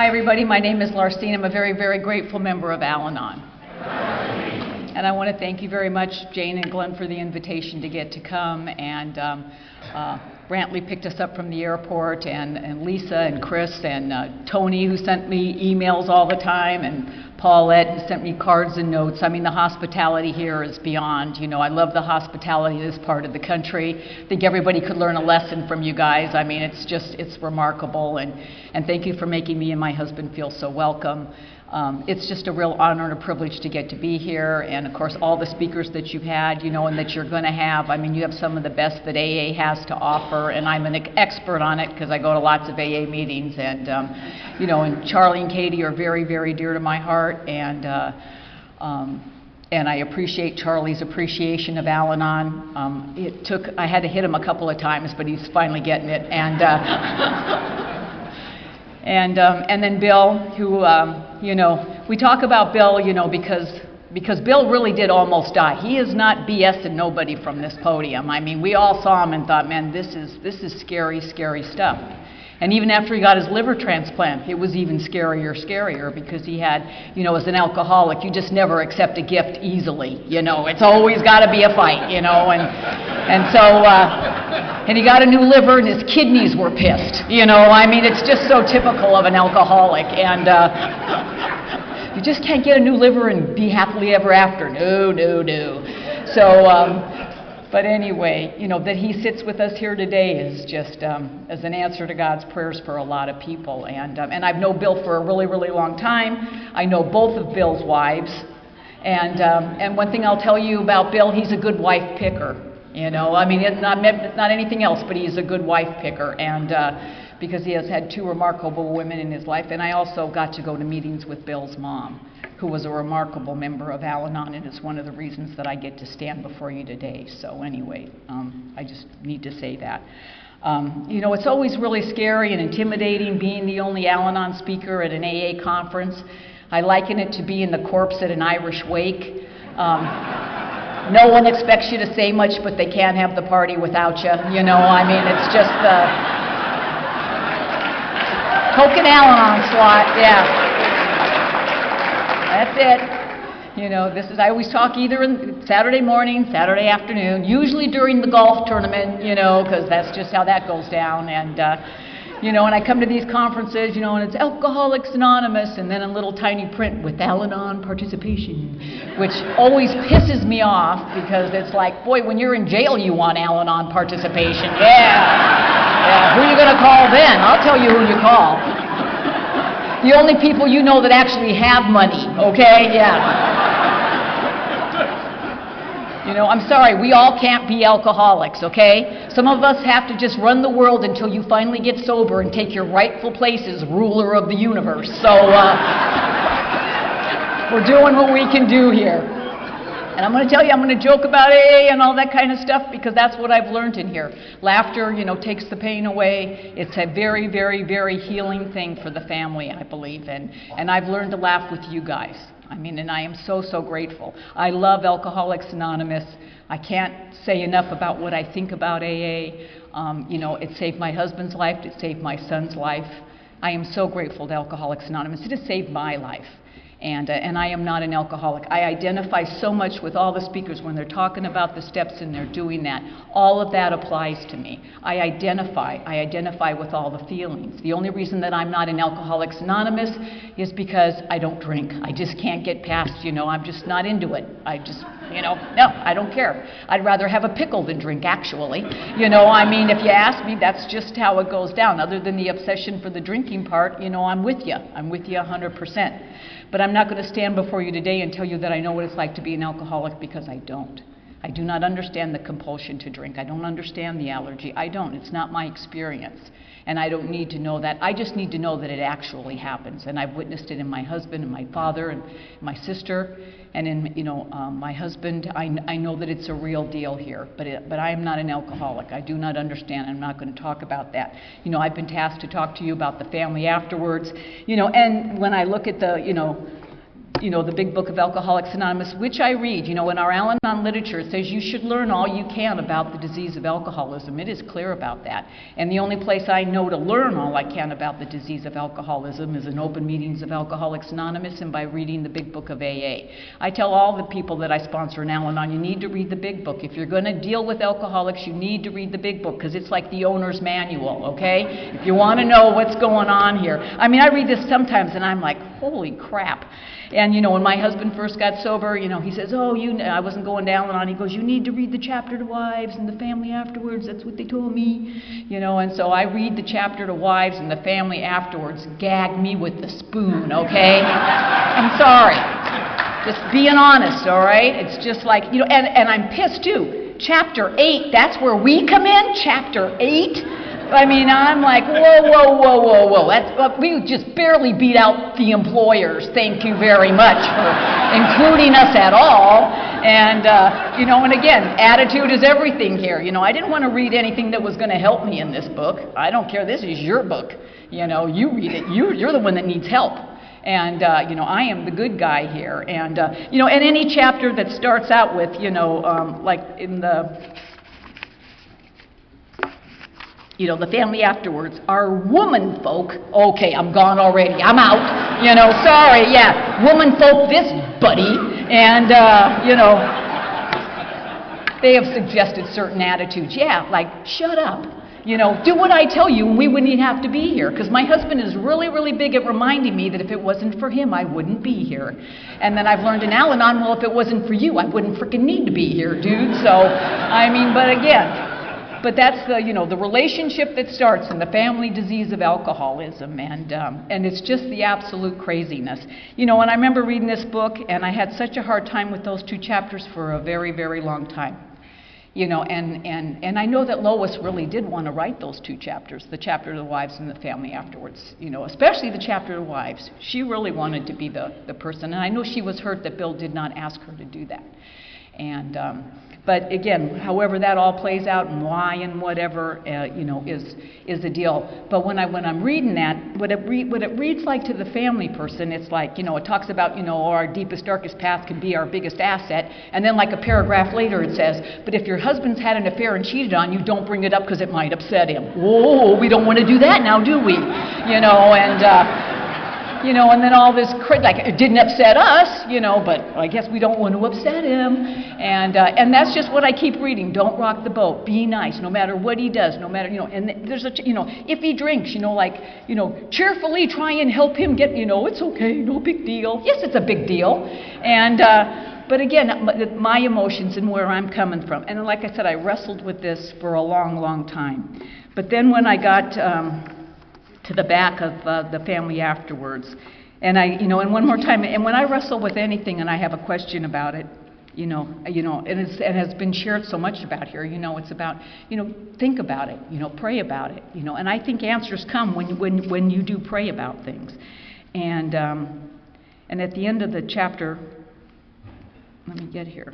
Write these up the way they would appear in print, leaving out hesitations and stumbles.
everybody. My name is Larcine. I'm a very, very grateful member of Al-Anon. And I want to thank you very much, Jane and Glenn, for the invitation to get to come. And Brantley picked us up from the airport, and Lisa and Chris and Tony, who sent me emails all the time, and Paulette, who sent me cards and notes. I mean, the hospitality here is beyond. You know, I love the hospitality of this part of the country. I think everybody could learn a lesson from you guys. I mean, it's remarkable. And thank you for making me and my husband feel so welcome. It's just a real honor and a privilege to get to be here, and of course all the speakers that you've had, you know, and that you're going to have. I mean, you have some of the best that AA has to offer, and I'm an expert on it because I go to lots of AA meetings, and you know, and Charlie and Katie are very, very dear to my heart, and I appreciate Charlie's appreciation of Al-Anon. I had to hit him a couple of times, but he's finally getting it, and then Bill, who, you know, we talk about Bill, you know, because Bill really did almost die. He is not BSing nobody from this podium. I mean, we all saw him and thought, man, this is scary, scary stuff. And even after he got his liver transplant, it was even scarier because he had, you know, as an alcoholic, you just never accept a gift easily, you know. It's always got to be a fight, you know, and so, and he got a new liver and his kidneys were pissed, you know. I mean, it's just so typical of an alcoholic, and you just can't get a new liver and be happily ever after. No. So, but anyway, you know, that he sits with us here today is just as an answer to God's prayers for a lot of people. And I've known Bill for a really, really long time. I know both of Bill's wives. And one thing I'll tell you about Bill, he's a good wife picker. You know, I mean, it's not anything else, but he's a good wife picker. And because he has had two remarkable women in his life. And I also got to go to meetings with Bill's mom, who was a remarkable member of Al-Anon, and it's one of the reasons that I get to stand before you today. So anyway, I just need to say that. You know, it's always really scary and intimidating being the only Al-Anon speaker at an AA conference. I liken it to being the corpse at an Irish wake. No one expects you to say much, but they can't have the party without you. You know, I mean, it's just the token Al-Anon slot, yeah. That's it. You know, I always talk either in Saturday morning, Saturday afternoon, usually during the golf tournament, you know, because that's just how that goes down. And, you know, and I come to these conferences, you know, and it's Alcoholics Anonymous, and then in little tiny print with Al-Anon participation, which always pisses me off because it's like, boy, when you're in jail, you want Al-Anon participation. Yeah. Who are you going to call then? I'll tell you who you call. The only people you know that actually have money, okay? Yeah. You know, I'm sorry, we all can't be alcoholics, okay? Some of us have to just run the world until you finally get sober and take your rightful place as ruler of the universe. So, we're doing what we can do here. And I'm going to tell you, I'm going to joke about AA and all that kind of stuff because that's what I've learned in here. Laughter, you know, takes the pain away. It's a very, very, very healing thing for the family, I believe. And I've learned to laugh with you guys. I mean, and I am so, so grateful. I love Alcoholics Anonymous. I can't say enough about what I think about AA. You know, it saved my husband's life. It saved my son's life. I am so grateful to Alcoholics Anonymous. It has saved my life. And I am not an alcoholic. I identify so much with all the speakers when they're talking about the steps and they're doing that. All of that applies to me. I identify with all the feelings. The only reason that I'm not in Alcoholics Anonymous is because I don't drink. I just can't get past, you know, I'm just not into it. I just, you know, no, I don't care. I'd rather have a pickle than drink, actually. You know, I mean, if you ask me, that's just how it goes down. Other than the obsession for the drinking part, you know, I'm with you. I'm with you 100%. But I'm not going to stand before you today and tell you that I know what it's like to be an alcoholic, because I don't. I do not understand the compulsion to drink. I don't understand the allergy. I don't. It's not my experience. And I don't need to know that. I just need to know that it actually happens. And I've witnessed it in my husband and my father and my sister and in, you know, my husband. I know that it's a real deal here. But I am not an alcoholic. I do not understand. I'm not going to talk about that. You know, I've been tasked to talk to you about the family afterwards. You know, and when I look at the, you know, the Big Book of Alcoholics Anonymous, which I read. In our Al-Anon literature, it says you should learn all you can about the disease of alcoholism. It is clear about that. And the only place I know to learn all I can about the disease of alcoholism is in open meetings of Alcoholics Anonymous and by reading the Big Book of AA. I tell all the people that I sponsor in Al-Anon, you need to read the Big Book. If you're going to deal with alcoholics, you need to read the Big Book, because it's like the owner's manual, okay? If you want to know what's going on here. I mean, I read this sometimes and I'm like, holy crap. And, when my husband first got sober, he says, I wasn't going down on. He goes, you need to read the chapter to wives and the family afterwards. That's what they told me. And so I read the chapter to wives, and the family afterwards gagged me with the spoon, okay? I'm sorry. Just being honest, all right? It's just like, and I'm pissed too. Chapter 8, that's where we come in? Chapter 8? I mean, I'm like, whoa. We just barely beat out the employers. Thank you very much for including us at all. And, and again, attitude is everything here. I didn't want to read anything that was going to help me in this book. I don't care. This is your book. You read it. You're the one that needs help. And, I am the good guy here. And, and any chapter that starts out with, like in the family afterwards, our woman folk, okay, I'm gone already, I'm out, sorry, yeah, woman folk this buddy, and, they have suggested certain attitudes, like, shut up, do what I tell you and we wouldn't even have to be here, because my husband is really, really big at reminding me that if it wasn't for him, I wouldn't be here. And then I've learned in Al-Anon, well, if it wasn't for you, I wouldn't freaking need to be here, dude, so, I mean, but again, but that's the relationship that starts in the family disease of alcoholism, and it's just the absolute craziness. And I remember reading this book, and I had such a hard time with those 2 chapters for a very, very long time. And I know that Lois really did want to write those 2 chapters, the chapter to the wives and the family afterwards, especially the chapter to wives. She really wanted to be the person, and I know she was hurt that Bill did not ask her to do that. And but again, however that all plays out and why and whatever, is the deal. But when I'm reading that, what it reads like to the family person, it's like, it talks about, our deepest, darkest path can be our biggest asset. And then like a paragraph later it says, but if your husband's had an affair and cheated on you, don't bring it up because it might upset him. Whoa, we don't want to do that now, do we? And then all this, like, it didn't upset us, but I guess we don't want to upset him. And that's just what I keep reading. Don't rock the boat. Be nice, no matter what he does, no matter, and there's if he drinks, cheerfully try and help him get, it's okay, no big deal. Yes, it's a big deal. And, but again, my emotions and where I'm coming from. And like I said, I wrestled with this for a long, long time. But then when I got, to the back of the family afterwards. And and one more time, and when I wrestle with anything and I have a question about it, and it has been shared so much about here, it's about, think about it, pray about it, and I think answers come when you do pray about things. And at the end of the chapter, let me get here.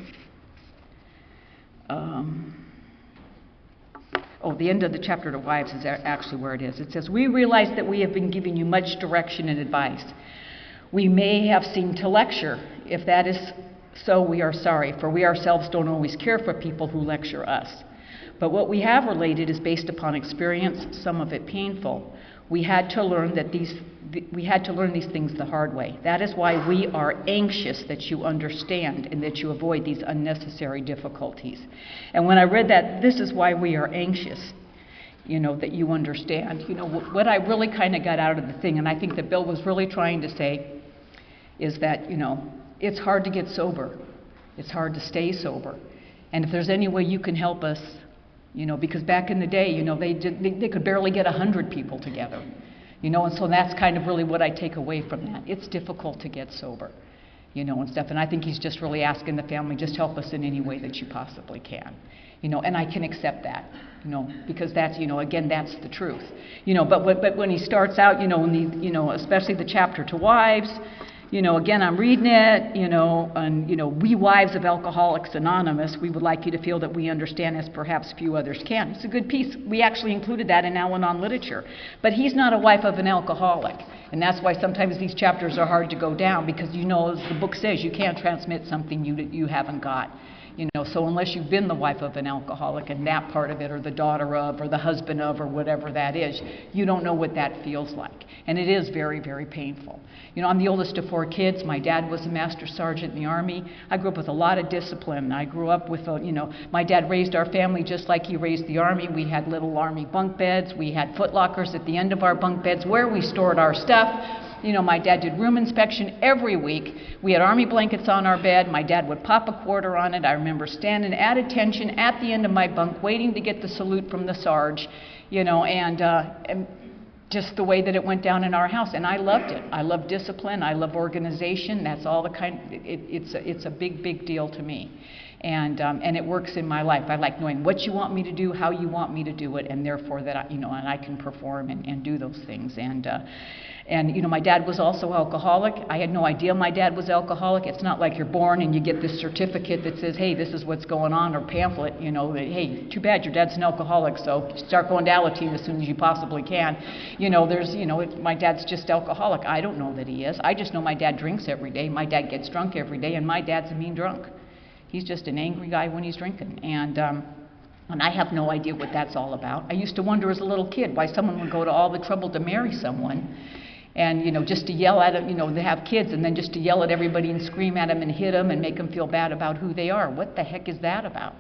The end of the chapter to wives is actually where it is. It says, we realize that we have been giving you much direction and advice. We may have seemed to lecture. If that is so, we are sorry, for we ourselves don't always care for people who lecture us. But what we have related is based upon experience, some of it painful. We had to learn these things the hard way. That is why we are anxious that you understand and that you avoid these unnecessary difficulties. And when I read that, this is why we are anxious, that you understand. What I really kind of got out of the thing, and I think that Bill was really trying to say, is that, it's hard to get sober. It's hard to stay sober. And if there's any way you can help us, because back in the day, they could barely get 100 people together. And so that's kind of really what I take away from that. It's difficult to get sober, and stuff. And I think he's just really asking the family, just help us in any way that you possibly can, and I can accept that, because that's, again, that's the truth, but when he starts out, especially the chapter to wives, Again, I'm reading it, and, we wives of Alcoholics Anonymous, we would like you to feel that we understand as perhaps few others can. It's a good piece. We actually included that in Al-Anon literature. But he's not a wife of an alcoholic. And that's why sometimes these chapters are hard to go down, because as the book says, you can't transmit something you haven't got. So unless you've been the wife of an alcoholic and that part of it, or the daughter of, or the husband of, or whatever that is, you don't know what that feels like. And it is very, very painful. I'm the oldest of 4 kids. My dad was a master sergeant in the Army. I grew up with a lot of discipline. I grew up with, my dad raised our family just like he raised the Army. We had little Army bunk beds. We had foot lockers at the end of our bunk beds where we stored our stuff. My dad did room inspection every week. We had Army blankets on our bed. My dad would pop a quarter on it. I remember standing at attention at the end of my bunk waiting to get the salute from the Sarge, and just the way that it went down in our house. And I loved it. I love discipline. I love organization. That's all it's a big, big deal to me. And it works in my life. I like knowing what you want me to do, how you want me to do it, and therefore that and I can perform and do those things. And my dad was also alcoholic. I had no idea my dad was alcoholic. It's not like you're born and you get this certificate that says, hey, this is what's going on, or pamphlet, that, hey, too bad your dad's an alcoholic, so start going to Alateen as soon as you possibly can. My dad's just alcoholic. I don't know that he is. I just know my dad drinks every day. My dad gets drunk every day, and my dad's a mean drunk. He's just an angry guy when he's drinking. And I have no idea what that's all about. I used to wonder as a little kid why someone would go to all the trouble to marry someone, and just to yell at them, to have kids, and then just to yell at everybody and scream at them and hit them and make them feel bad about who they are. What the heck is that about?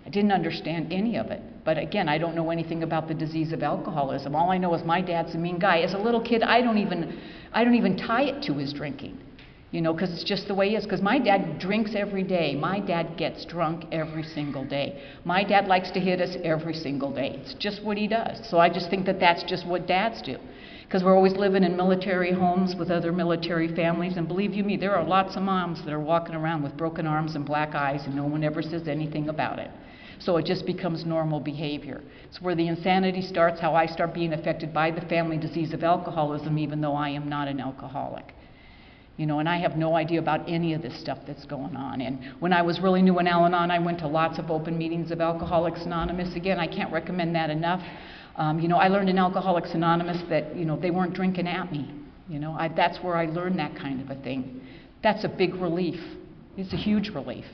I didn't understand any of it. But again, I don't know anything about the disease of alcoholism. All I know is my dad's a mean guy. As a little kid, I don't even tie it to his drinking. Because it's just the way he is. Because my dad drinks every day. My dad gets drunk every single day. My dad likes to hit us every single day. It's just what he does. So I just think that that's just what dads do. Because we're always living in military homes with other military families. And believe you me, there are lots of moms that are walking around with broken arms and black eyes, and no one ever says anything about it. So it just becomes normal behavior. It's where the insanity starts, how I start being affected by the family disease of alcoholism, even though I am not an alcoholic. And I have no idea about any of this stuff that's going on. And when I was really new in Al-Anon, I went to lots of open meetings of Alcoholics Anonymous. Again, I can't recommend that enough. I learned in Alcoholics Anonymous that, they weren't drinking at me. That's where I learned that kind of a thing. That's a big relief. It's a huge relief.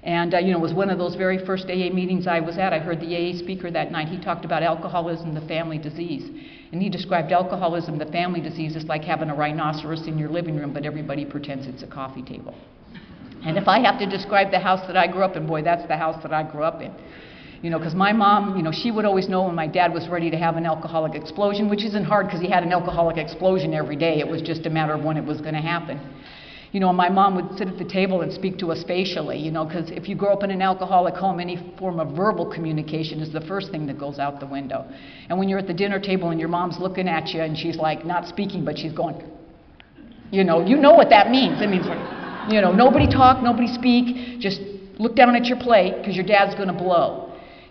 And, it was one of those very first AA meetings I was at. I heard the AA speaker that night. He talked about alcoholism, the family disease. And he described alcoholism, the family disease, as like having a rhinoceros in your living room, but everybody pretends it's a coffee table. And if I have to describe the house that I grew up in, boy, that's the house that I grew up in. Because my mom, she would always know when my dad was ready to have an alcoholic explosion, which isn't hard because he had an alcoholic explosion every day. It was just a matter of when it was going to happen. My mom would sit at the table and speak to us facially, because if you grow up in an alcoholic home, any form of verbal communication is the first thing that goes out the window. And when you're at the dinner table and your mom's looking at you and she's like not speaking, but she's going, you know what that means. It means, nobody talk, nobody speak, just look down at your plate because your dad's going to blow.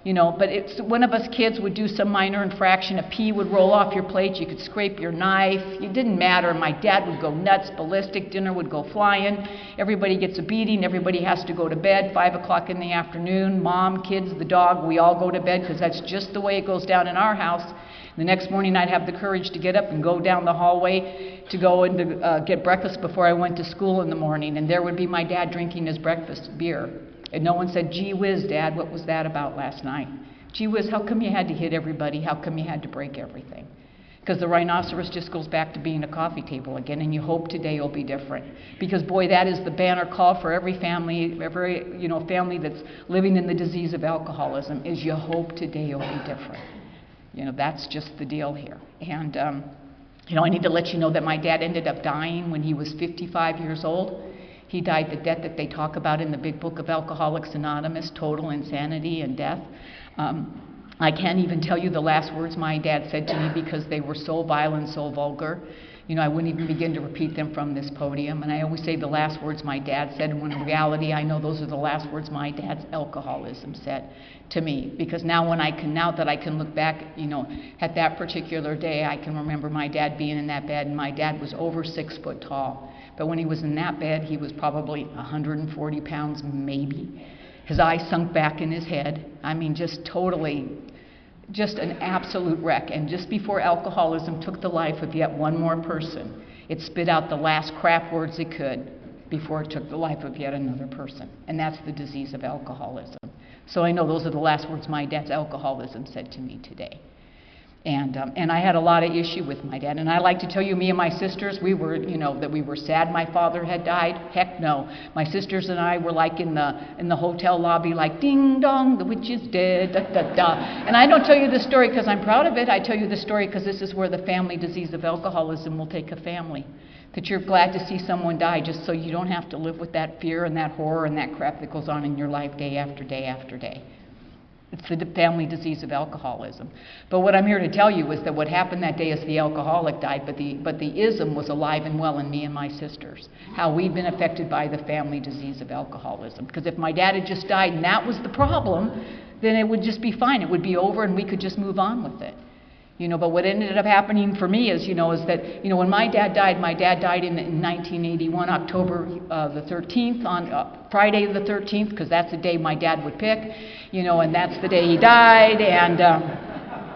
But it's one of us kids would do some minor infraction, a pea would roll off your plate, you could scrape your knife, it didn't matter. My dad would go nuts, ballistic, dinner would go flying, everybody gets a beating, everybody has to go to bed, 5 o'clock in the afternoon, mom, kids, the dog, we all go to bed because that's just the way it goes down in our house. The next morning I'd have the courage to get up and go down the hallway to go and to get breakfast before I went to school in the morning, and there would be my dad drinking his breakfast beer. And no one said, gee whiz, Dad, what was that about last night? Gee whiz, how come you had to hit everybody? How come you had to break everything? Because the rhinoceros just goes back to being a coffee table again, and you hope today will be different. Because boy, that is the banner call for every family, family that's living in the disease of alcoholism, is you hope today will be different. That's just the deal here. And, I need to let you know that my dad ended up dying when he was 55 years old. He died the death that they talk about in the big book of Alcoholics Anonymous, total insanity and death. I can't even tell you the last words my dad said to me because they were so vile and so vulgar. I wouldn't even begin to repeat them from this podium. And I always say the last words my dad said, when in reality I know those are the last words my dad's alcoholism said to me. Because now that I can look back, at that particular day, I can remember my dad being in that bed, and my dad was over 6 foot tall. But when he was in that bed, he was probably 140 pounds, maybe. His eyes sunk back in his head. I mean, just totally, just an absolute wreck. And just before alcoholism took the life of yet one more person, it spit out the last crap words it could before it took the life of yet another person. And that's the disease of alcoholism. So I know those are the last words my dad's alcoholism said to me today. And I had a lot of issue with my dad. And I like to tell you, me and my sisters, we were, that we were sad my father had died. Heck no. My sisters and I were like in the hotel lobby, like, ding dong, the witch is dead, da da da. And I don't tell you this story because I'm proud of it. I tell you this story because this is where the family disease of alcoholism will take a family. That you're glad to see someone die just so you don't have to live with that fear and that horror and that crap that goes on in your life day after day after day. It's the family disease of alcoholism. But what I'm here to tell you is that what happened that day is the alcoholic died, but the ism was alive and well in me and my sisters. How we've been affected by the family disease of alcoholism. Because if my dad had just died and that was the problem, then it would just be fine. It would be over and we could just move on with it. But what ended up happening for me is that when my dad died in 1981, October the 13th, on Friday the 13th, because that's the day my dad would pick, and that's the day he died, and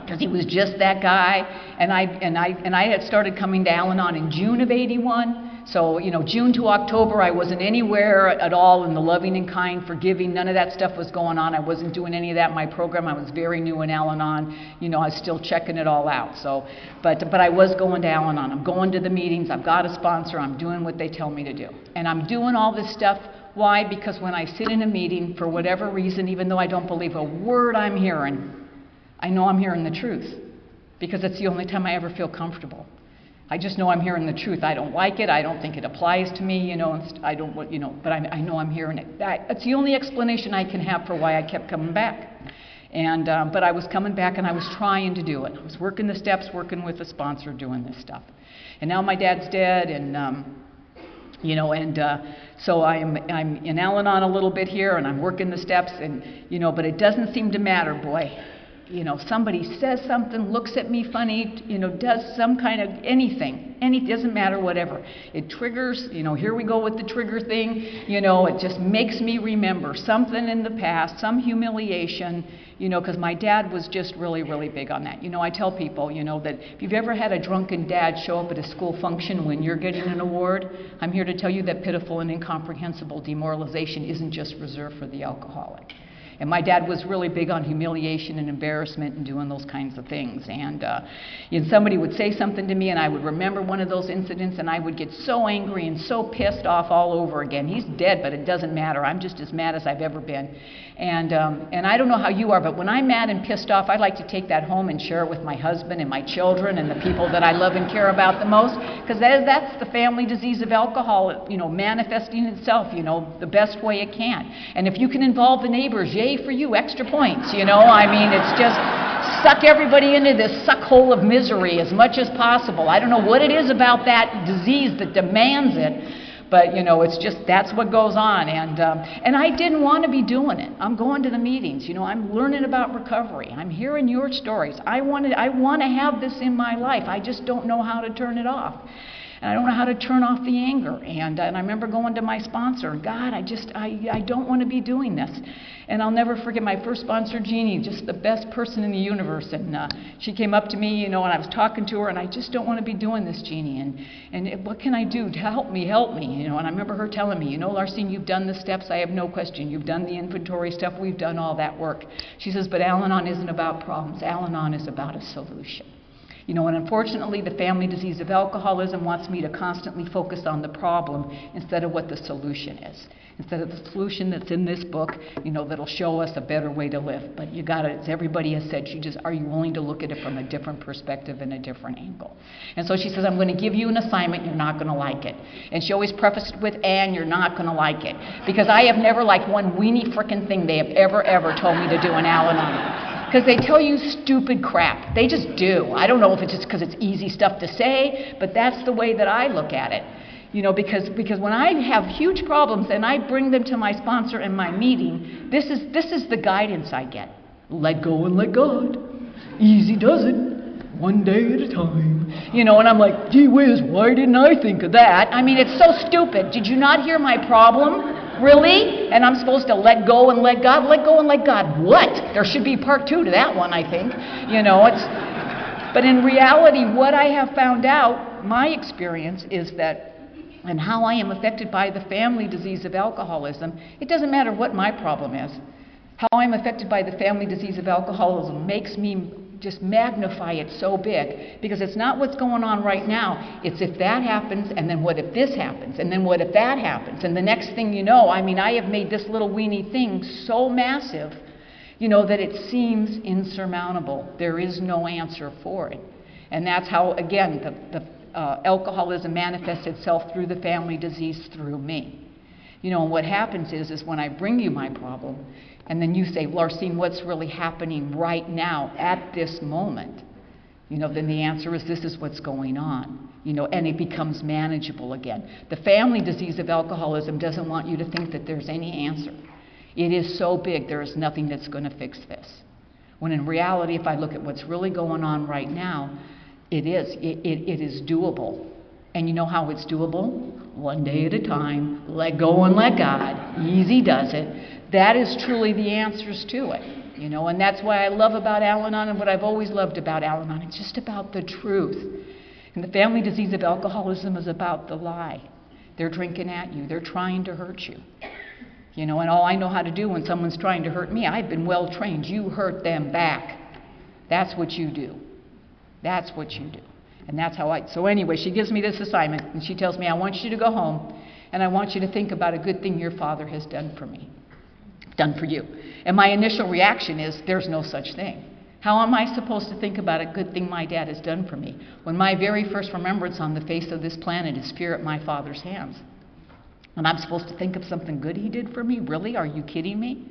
because he was just that guy, and I had started coming to Al-Anon in June of '81. So, June to October, I wasn't anywhere at all in the loving and kind, forgiving. None of that stuff was going on. I wasn't doing any of that in my program. I was very new in Al-Anon. I was still checking it all out. So, but I was going to Al-Anon. I'm going to the meetings. I've got a sponsor. I'm doing what they tell me to do. And I'm doing all this stuff. Why? Because when I sit in a meeting, for whatever reason, even though I don't believe a word I'm hearing, I know I'm hearing the truth. Because it's the only time I ever feel comfortable. I just know I'm hearing the truth. I don't like it. I don't think it applies to me, I don't, but I know I'm hearing it. That's the only explanation I can have for why I kept coming back. And, but I was coming back and I was trying to do it. I was working the steps, working with a sponsor, doing this stuff. And now my dad's dead, and, so I'm in Al-Anon a little bit here, and I'm working the steps, and, but it doesn't seem to matter, boy. Somebody says something, looks at me funny, does some kind of anything, doesn't matter, whatever. It triggers, here we go with the trigger thing, it just makes me remember something in the past, some humiliation, because my dad was just really, really big on that. I tell people, that if you've ever had a drunken dad show up at a school function when you're getting an award, I'm here to tell you that pitiful and incomprehensible demoralization isn't just reserved for the alcoholic. And my dad was really big on humiliation and embarrassment and doing those kinds of things. And somebody would say something to me, and I would remember one of those incidents, and I would get so angry and so pissed off all over again. He's dead, but it doesn't matter. I'm just as mad as I've ever been. And I don't know how you are, but when I'm mad and pissed off, I like to take that home and share it with my husband and my children and the people that I love and care about the most, because that's the family disease of alcohol, manifesting itself, the best way it can. And if you can involve the neighbors, yay for you, extra points, it's just suck everybody into this suck hole of misery as much as possible. I don't know what it is about that disease that demands it, but it's just, that's what goes on. And I didn't want to be doing it. I'm going to the meetings, I'm learning about recovery. I'm hearing your stories. I want to have this in my life. I just don't know how to turn it off. And I don't know how to turn off the anger. And I remember going to my sponsor, God, I don't want to be doing this. And I'll never forget my first sponsor, Jeannie, just the best person in the universe. And she came up to me, and I was talking to her, and I just don't want to be doing this, Jeannie. And what can I do to help me? And I remember her telling me, Larcine, you've done the steps, I have no question. You've done the inventory stuff, we've done all that work. She says, but Al-Anon isn't about problems. Al-Anon is about a solution. And unfortunately, the family disease of alcoholism wants me to constantly focus on the problem instead of what the solution is. Instead of the solution that's in this book, that'll show us a better way to live. But you gotta, as everybody has said, are you willing to look at it from a different perspective and a different angle? And so she says, I'm going to give you an assignment, you're not going to like it. And she always prefaced it with, and you're not going to like it. Because I have never liked one weenie frickin' thing they have ever told me to do in Al-Anon. Because they tell you stupid crap. They just do. I don't know if it's just because it's easy stuff to say, but that's the way that I look at it. Because when I have huge problems and I bring them to my sponsor in my meeting, this is the guidance I get. Let go and let God. Easy does it. one day at a time. You know, and I'm like, gee whiz, why didn't I think of that? I mean, it's so stupid. Did you not hear my problem? Really? And I'm supposed to let go and let God? Let go and let God what? There should be part 2 to that one, I think. You know, but in reality, what I have found out, my experience is that, and how I am affected by the family disease of alcoholism, it doesn't matter what my problem is. How I'm affected by the family disease of alcoholism makes me just magnify it so big, because it's not what's going on right now, it's if that happens, and then what if this happens, and then what if that happens, and the next thing you know, I mean, I have made this little weeny thing so massive, you know, that it seems insurmountable. There is no answer for it. And that's how, again, the alcoholism manifests itself through the family disease through me. You know, and what happens is when I bring you my problem, and then you say, Larcine, what's really happening right now at this moment? You know, then the answer is this is what's going on. You know, and it becomes manageable again. The family disease of alcoholism doesn't want you to think that there's any answer. It is so big, there is nothing that's going to fix this. When in reality, if I look at what's really going on right now, it is doable. And you know how it's doable? One day at a time, let go and let God. Easy does it. That is truly the answers to it. You know, and that's why I love about Al-Anon, and what I've always loved about Al-Anon. It's just about the truth. And the family disease of alcoholism is about the lie. They're drinking at you. They're trying to hurt you. You know, and all I know how to do when someone's trying to hurt me, I've been well trained. You hurt them back. That's what you do. That's what you do. And that's how so anyway, she gives me this assignment, and she tells me, I want you to go home, and I want you to think about a good thing your father has done for me, done for you. And my initial reaction is, there's no such thing. How am I supposed to think about a good thing my dad has done for me when my very first remembrance on the face of this planet is fear at my father's hands? And I'm supposed to think of something good he did for me? Really? Are you kidding me?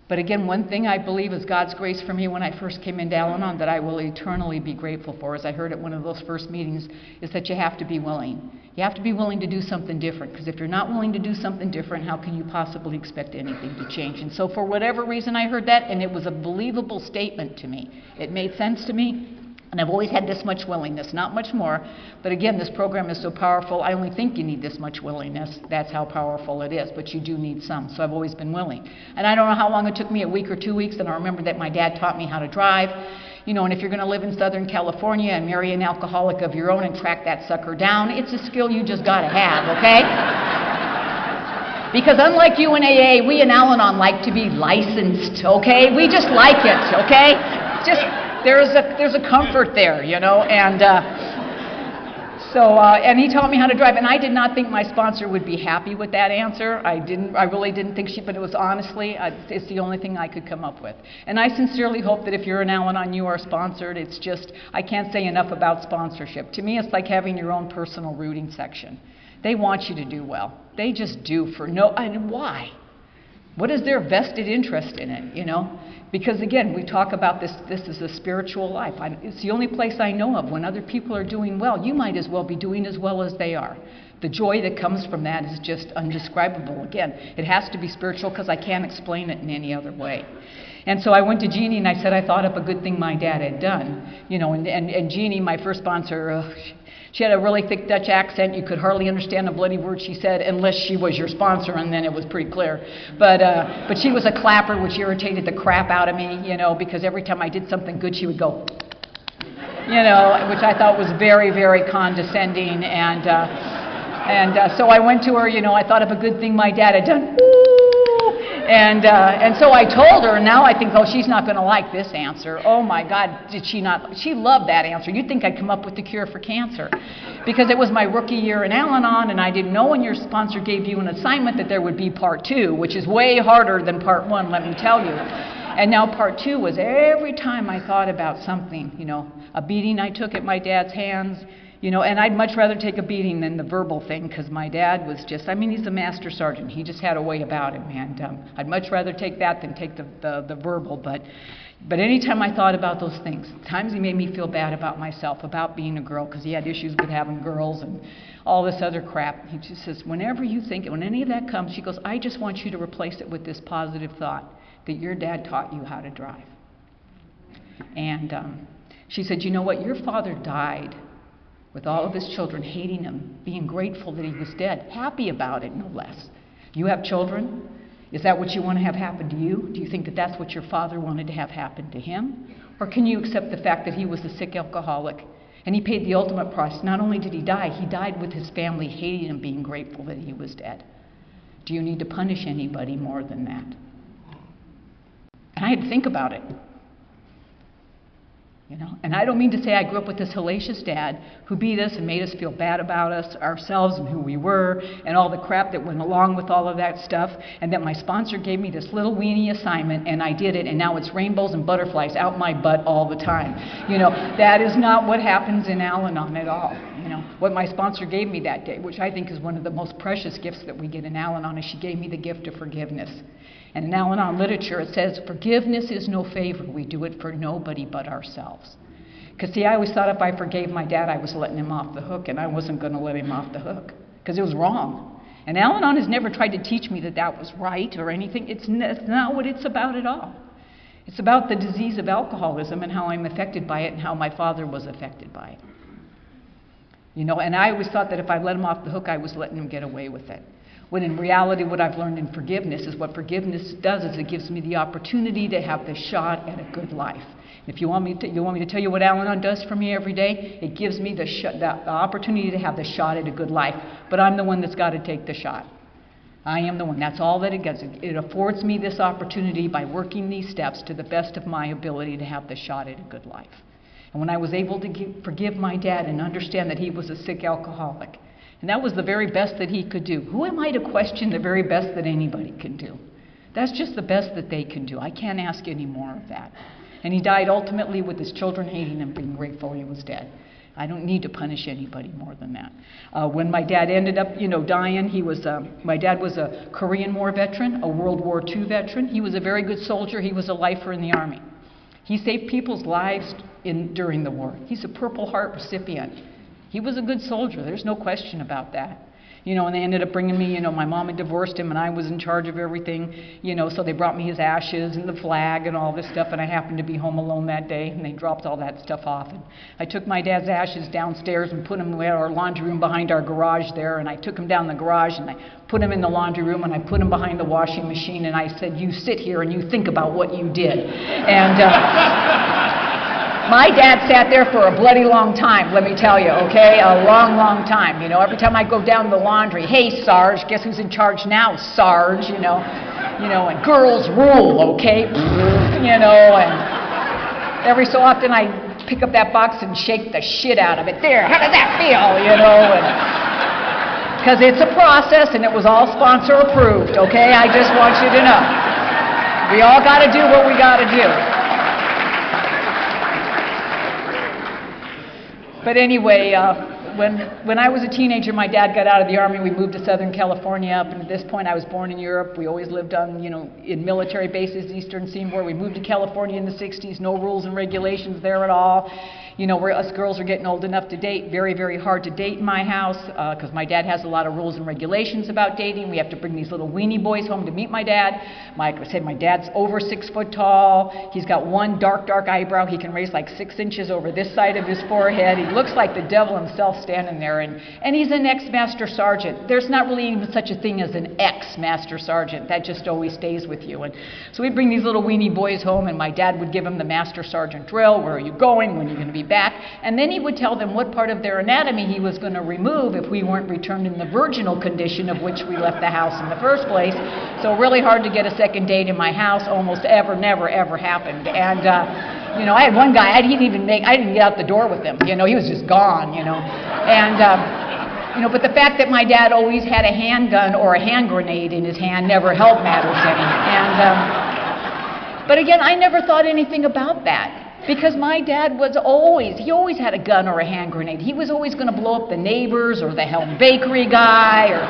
But again, one thing I believe is God's grace for me when I first came into Al-Anon that I will eternally be grateful for, as I heard at one of those first meetings, is that you have to be willing. You have to be willing to do something different, because if you're not willing to do something different, how can you possibly expect anything to change? And so for whatever reason I heard that, and it was a believable statement to me. It made sense to me. And I've always had this much willingness, not much more. But again, this program is so powerful, I only think you need this much willingness. That's how powerful it is, but you do need some. So I've always been willing. And I don't know how long it took me, a week or 2 weeks, and I remember that my dad taught me how to drive. You know, and if you're going to live in Southern California and marry an alcoholic of your own and track that sucker down, it's a skill you just got to have, okay? Because unlike you in AA, we in Al-Anon like to be licensed, okay? We just like it, okay? Just... There's a comfort there, you know, and and he taught me how to drive, and I did not think my sponsor would be happy with that answer. I really didn't think but it was honestly, it's the only thing I could come up with. And I sincerely hope that if you're an Al-Anon, you are sponsored. It's just, I can't say enough about sponsorship. To me, it's like having your own personal rooting section. They want you to do well. They just do and why? What is their vested interest in it, you know? Because again, we talk about this is a spiritual life. It's the only place I know of when other people are doing well, you might as well be doing as well as they are. The joy that comes from that is just undescribable. Again, it has to be spiritual because I can't explain it in any other way. And so I went to Jeannie and I said I thought up a good thing my dad had done. You know, and Jeannie, my first sponsor, she had a really thick Dutch accent. You could hardly understand a bloody word she said unless she was your sponsor, and then it was pretty clear. But she was a clapper, which irritated the crap out of me, you know, because every time I did something good, she would go, you know, which I thought was very, very condescending. And so I went to her, you know, I thought of a good thing my dad had done. And so I told her, and now I think, oh, she's not going to like this answer. Oh my God, did she not? She loved that answer. You'd think I'd come up with the cure for cancer. Because it was my rookie year in Al-Anon, and I didn't know when your sponsor gave you an assignment that there would be part 2, which is way harder than part 1, let me tell you. And now part 2 was every time I thought about something, you know, a beating I took at my dad's hands, you know, and I'd much rather take a beating than the verbal thing, because my dad was just, I mean, he's a master sergeant. He just had a way about him, and I'd much rather take that than take the verbal. But anytime I thought about those things, times he made me feel bad about myself, about being a girl, because he had issues with having girls and all this other crap. He just says, whenever you think it, when any of that comes, he goes, I just want you to replace it with this positive thought that your dad taught you how to drive. And She said, you know what, your father died with all of his children hating him, being grateful that he was dead, happy about it, no less. You have children? Is that what you want to have happen to you? Do you think that that's what your father wanted to have happen to him? Or can you accept the fact that he was a sick alcoholic and he paid the ultimate price? Not only did he died with his family hating him, being grateful that he was dead. Do you need to punish anybody more than that? And I had to think about it. You know, and I don't mean to say I grew up with this hellacious dad who beat us and made us feel bad about us, ourselves and who we were, and all the crap that went along with all of that stuff, and that my sponsor gave me this little weenie assignment, and I did it, and now it's rainbows and butterflies out my butt all the time. You know, that is not what happens in Al-Anon at all. You know, what my sponsor gave me that day, which I think is one of the most precious gifts that we get in Al-Anon, is she gave me the gift of forgiveness. And in Al-Anon literature, it says, forgiveness is no favor. We do it for nobody but ourselves. Because, see, I always thought if I forgave my dad, I was letting him off the hook, and I wasn't going to let him off the hook, because it was wrong. And Al-Anon has never tried to teach me that that was right or anything. It's not what it's about at all. It's about the disease of alcoholism and how I'm affected by it and how my father was affected by it. You know, and I always thought that if I let him off the hook, I was letting him get away with it. When in reality, what I've learned in forgiveness is what forgiveness does is it gives me the opportunity to have the shot at a good life. If you want me to tell you what Al-Anon does for me every day, it gives me the opportunity to have the shot at a good life. But I'm the one that's got to take the shot. I am the one. That's all that it does. It affords me this opportunity by working these steps to the best of my ability to have the shot at a good life. And when I was able to forgive my dad and understand that he was a sick alcoholic, and that was the very best that he could do. Who am I to question the very best that anybody can do? That's just the best that they can do. I can't ask any more of that. And he died ultimately with his children hating him, being grateful he was dead. I don't need to punish anybody more than that. When my dad ended up, dying, my dad was a Korean War veteran, a World War II veteran. He was a very good soldier. He was a lifer in the Army. He saved people's lives during the war. He's a Purple Heart recipient. He was a good soldier. There's no question about that. And they ended up bringing me, my mom had divorced him and I was in charge of everything, so they brought me his ashes and the flag and all this stuff, and I happened to be home alone that day and they dropped all that stuff off. And I took my dad's ashes downstairs and put them in our laundry room behind our garage there, and I took them down the garage and I put them in the laundry room and I put them behind the washing machine, and I said, you sit here and you think about what you did. And my dad sat there for a bloody long time, let me tell you, okay? A long, long time. Every time I go down the laundry, hey, Sarge, guess who's in charge now, Sarge, and girls rule, okay? And every so often I pick up that box and shake the shit out of it. There, how does that feel, because it's a process and it was all sponsor approved, okay? I just want you to know. We all got to do what we got to do. But anyway, when I was a teenager, my dad got out of the Army. We moved to Southern California. Up until this point, I was born in Europe. We always lived on, in military bases, Eastern Seaboard. We moved to California in the 60s. No rules and regulations there at all. Us girls are getting old enough to date. Very, very hard to date in my house because my dad has a lot of rules and regulations about dating. We have to bring these little weenie boys home to meet my dad. Like I said, my dad's over 6 foot tall. He's got one dark, dark eyebrow. He can raise like 6 inches over this side of his forehead. He looks like the devil himself standing there. And he's an ex-master sergeant. There's not really even such a thing as an ex-master sergeant. That just always stays with you. And so we'd bring these little weenie boys home, and my dad would give them the master sergeant drill. Where are you going? When are you going to be back? And then he would tell them what part of their anatomy he was going to remove if we weren't returned in the virginal condition of which we left the house in the first place. So really hard to get a second date in my house. Almost never, ever happened. And I had one guy, I didn't get out the door with him. He was just gone. And but the fact that my dad always had a handgun or a hand grenade in his hand never helped matters any. And but again, I never thought anything about that. Because my dad he always had a gun or a hand grenade. He was always going to blow up the neighbors or the Helm Bakery guy, or,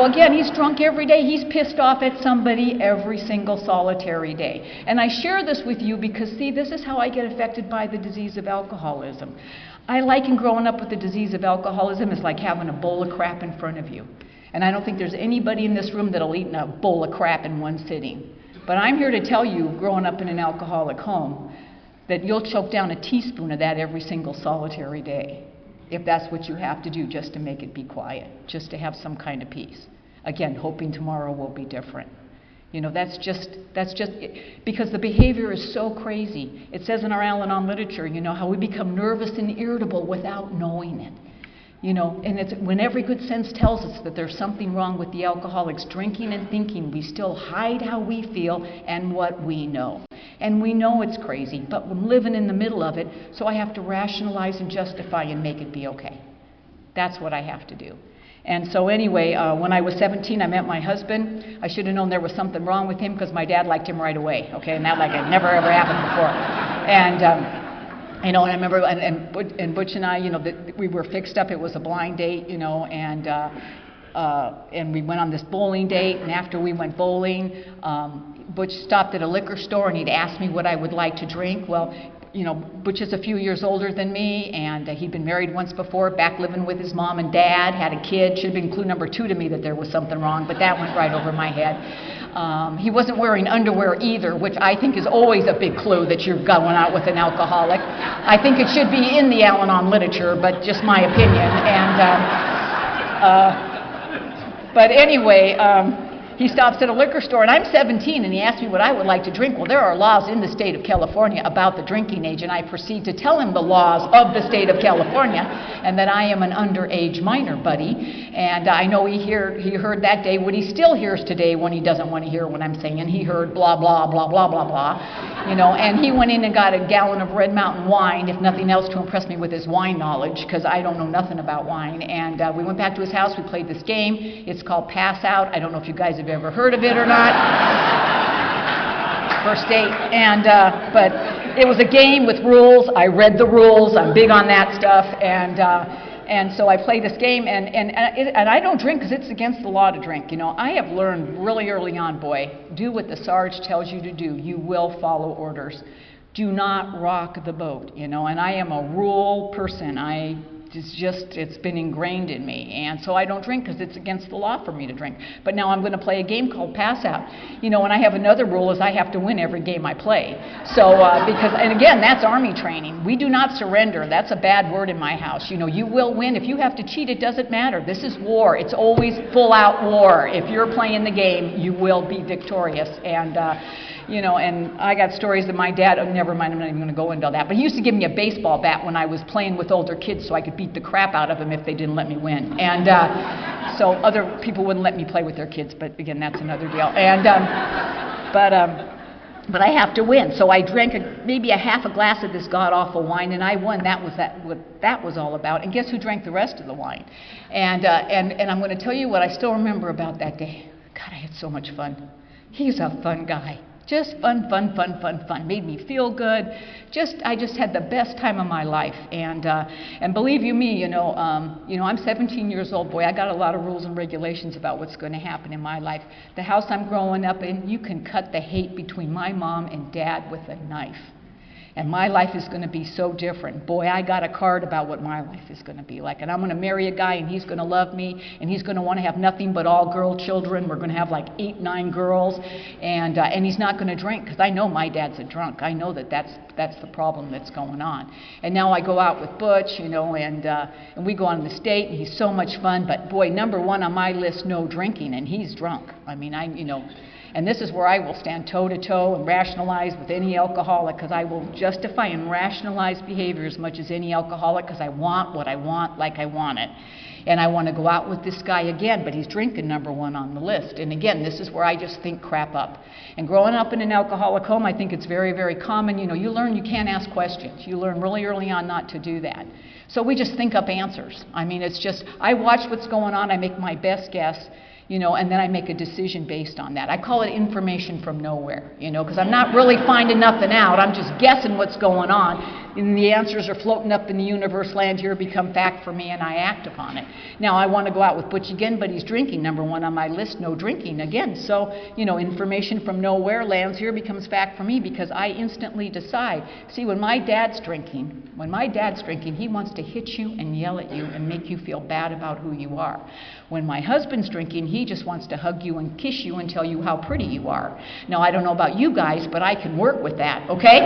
again, he's drunk every day. He's pissed off at somebody every single solitary day. And I share this with you because, see, this is how I get affected by the disease of alcoholism. I liken growing up with the disease of alcoholism as like having a bowl of crap in front of you. And I don't think there's anybody in this room that'll eat a bowl of crap in one sitting. But I'm here to tell you, growing up in an alcoholic home, that you'll choke down a teaspoon of that every single solitary day, if that's what you have to do just to make it be quiet, just to have some kind of peace. Again, hoping tomorrow will be different. You know, that's just because the behavior is so crazy. It says in our Al-Anon literature, you know, how we become nervous and irritable without knowing it. You know, and it's when every good sense tells us that there's something wrong with the alcoholics drinking and thinking, we still hide how we feel and what we know. And we know it's crazy, but we're living in the middle of it, so I have to rationalize and justify and make it be okay. That's what I have to do. And so anyway, when I was 17, I met my husband. I should have known there was something wrong with him because my dad liked him right away, okay? And that like it never ever happened before. And you know, and I remember, and Butch and I, you know, we were fixed up. It was a blind date, you know, and we went on this bowling date. And after we went bowling, Butch stopped at a liquor store and he'd asked me what I would like to drink. Well, you know, Butch is a few years older than me, and he'd been married once before, back living with his mom and dad, had a kid. Should have been clue number 2 to me that there was something wrong, but that went right over my head. He wasn't wearing underwear either, which I think is always a big clue that you're going out with an alcoholic. I think it should be in the Al-Anon literature, but just my opinion. But anyway, he stops at a liquor store, and I'm 17, and he asked me what I would like to drink. Well, there are laws in the state of California about the drinking age, and I proceed to tell him the laws of the state of California, and that I am an underage minor, buddy. And I know he heard that day what he still hears today when he doesn't want to hear what I'm saying. He heard blah, blah, blah, blah, blah, blah, you know, and he went in and got a gallon of Red Mountain wine, if nothing else, to impress me with his wine knowledge, because I don't know nothing about wine. And we went back to his house. We played this game. It's called Pass Out. I don't know if you guys have ever heard of it or not. First date. And but it was a game with rules. I read the rules. I'm big on that stuff. And so I play this game, and I don't drink because it's against the law to drink. You know, I have learned really early on, boy, do what the Sarge tells you to do. You will follow orders. Do not rock the boat, you know, and I am a rule person. It's been ingrained in me, and so I don't drink because it's against the law for me to drink. But now I'm going to play a game called Pass Out, you know, and I have another rule is I have to win every game I play. So and again, that's Army training. We do not surrender. That's a bad word in my house. You know, you will win. If you have to cheat, it doesn't matter. This is war. It's always full out war. If you're playing the game, you will be victorious. And you know, and I got stories that my dad, never mind, I'm not even going to go into all that, but he used to give me a baseball bat when I was playing with older kids so I could beat the crap out of them if they didn't let me win. And so other people wouldn't let me play with their kids, but again, that's another deal. And but I have to win. So I drank maybe a half a glass of this god-awful wine, and I won. That was what that was all about. And guess who drank the rest of the wine? And I'm going to tell you what I still remember about that day. God, I had so much fun. He's a fun guy. Just fun. Made me feel good. I just had the best time of my life. And believe you me, you know, I'm 17 years old. Boy, I got a lot of rules and regulations about what's going to happen in my life. The house I'm growing up in, you can cut the hate between my mom and dad with a knife. And my life is going to be so different. Boy, I got a card about what my life is going to be like. And I'm going to marry a guy, and he's going to love me, and he's going to want to have nothing but all girl children. We're going to have like 8, 9 girls, and he's not going to drink because I know my dad's a drunk. I know that's the problem that's going on. And now I go out with Butch, you know, and we go on the state, and he's so much fun. But boy, number 1 on my list, no drinking, and he's drunk. I mean, you know. And this is where I will stand toe-to-toe and rationalize with any alcoholic, because I will justify and rationalize behavior as much as any alcoholic, because I want what I want like I want it. And I want to go out with this guy again, but he's drinking number 1 on the list. And again, this is where I just think crap up. And growing up in an alcoholic home, I think it's very, very common. You know, you learn you can't ask questions. You learn really early on not to do that. So we just think up answers. I mean, it's just, I watch what's going on, I make my best guess, you know, and then I make a decision based on that. I call it information from nowhere, you know, because I'm not really finding nothing out. I'm just guessing what's going on, and the answers are floating up in the universe, land here, become fact for me, and I act upon it. Now, I want to go out with Butch again, but he's drinking. Number 1 on my list, no drinking again. So, you know, information from nowhere, lands here, becomes fact for me, because I instantly decide. See, when my dad's drinking, he wants to hit you and yell at you and make you feel bad about who you are. When my husband's drinking, he just wants to hug you and kiss you and tell you how pretty you are. Now, I don't know about you guys, but I can work with that, okay?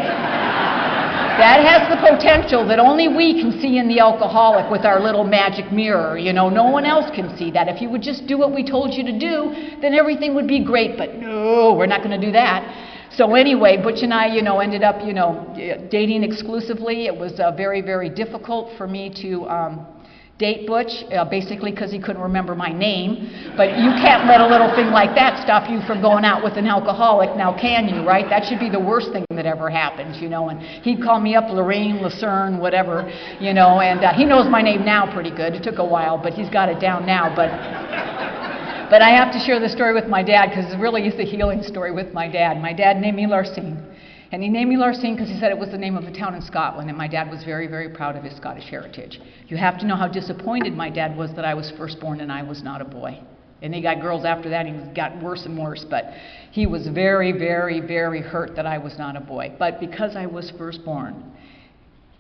That has the potential that only we can see in the alcoholic with our little magic mirror. You know, no one else can see that. If you would just do what we told you to do, then everything would be great. But no, we're not going to do that. So anyway, Butch and I, ended up, dating exclusively. It was very, very difficult for me to date Butch, basically because he couldn't remember my name. But you can't let a little thing like that stop you from going out with an alcoholic, now can you, right? That should be the worst thing that ever happens, and he'd call me up Lorraine, Larcine, whatever, and he knows my name now pretty good. It took a while, but he's got it down now. But I have to share the story with my dad because it really is a healing story with my dad. My dad named me Larcine. And he named me Larcine because he said it was the name of a town in Scotland, and my dad was very, very proud of his Scottish heritage. You have to know how disappointed my dad was that I was firstborn and I was not a boy. And he got girls after that, and he got worse and worse, but he was very, very, very hurt that I was not a boy. But because I was firstborn,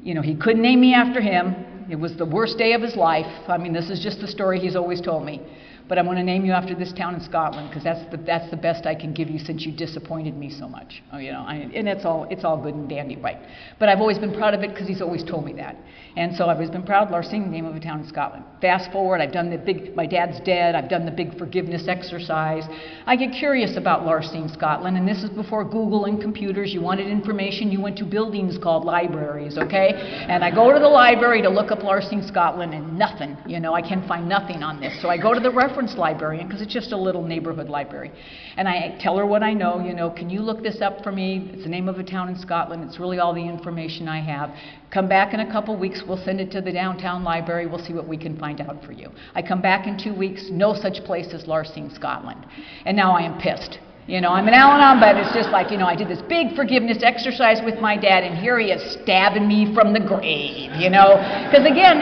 he couldn't name me after him. It was the worst day of his life. I mean, this is just the story he's always told me. But I'm going to name you after this town in Scotland because that's the best I can give you since you disappointed me so much. And it's all good and dandy, right? But I've always been proud of it because he's always told me that. And so I've always been proud. Larcine, name of a town in Scotland. Fast forward, I've done my dad's dead. I've done the big forgiveness exercise. I get curious about Larcine, Scotland, and this is before Google and computers. You wanted information, you went to buildings called libraries, okay? And I go to the library to look up Larcine, Scotland, and nothing. I can find nothing on this. So I go to the reference librarian because it's just a little neighborhood library, and I tell her what I know. Can you look this up for me? It's the name of a town in Scotland. It's really all the information I have. Come back in a couple weeks. We'll send it to the downtown library. We'll see what we can find out for you. I come back in 2 weeks. No such place as Larcine, Scotland. And now I am pissed. I'm an Al-Anon, but it's just like, I did this big forgiveness exercise with my dad, and here he is stabbing me from the grave, Because again,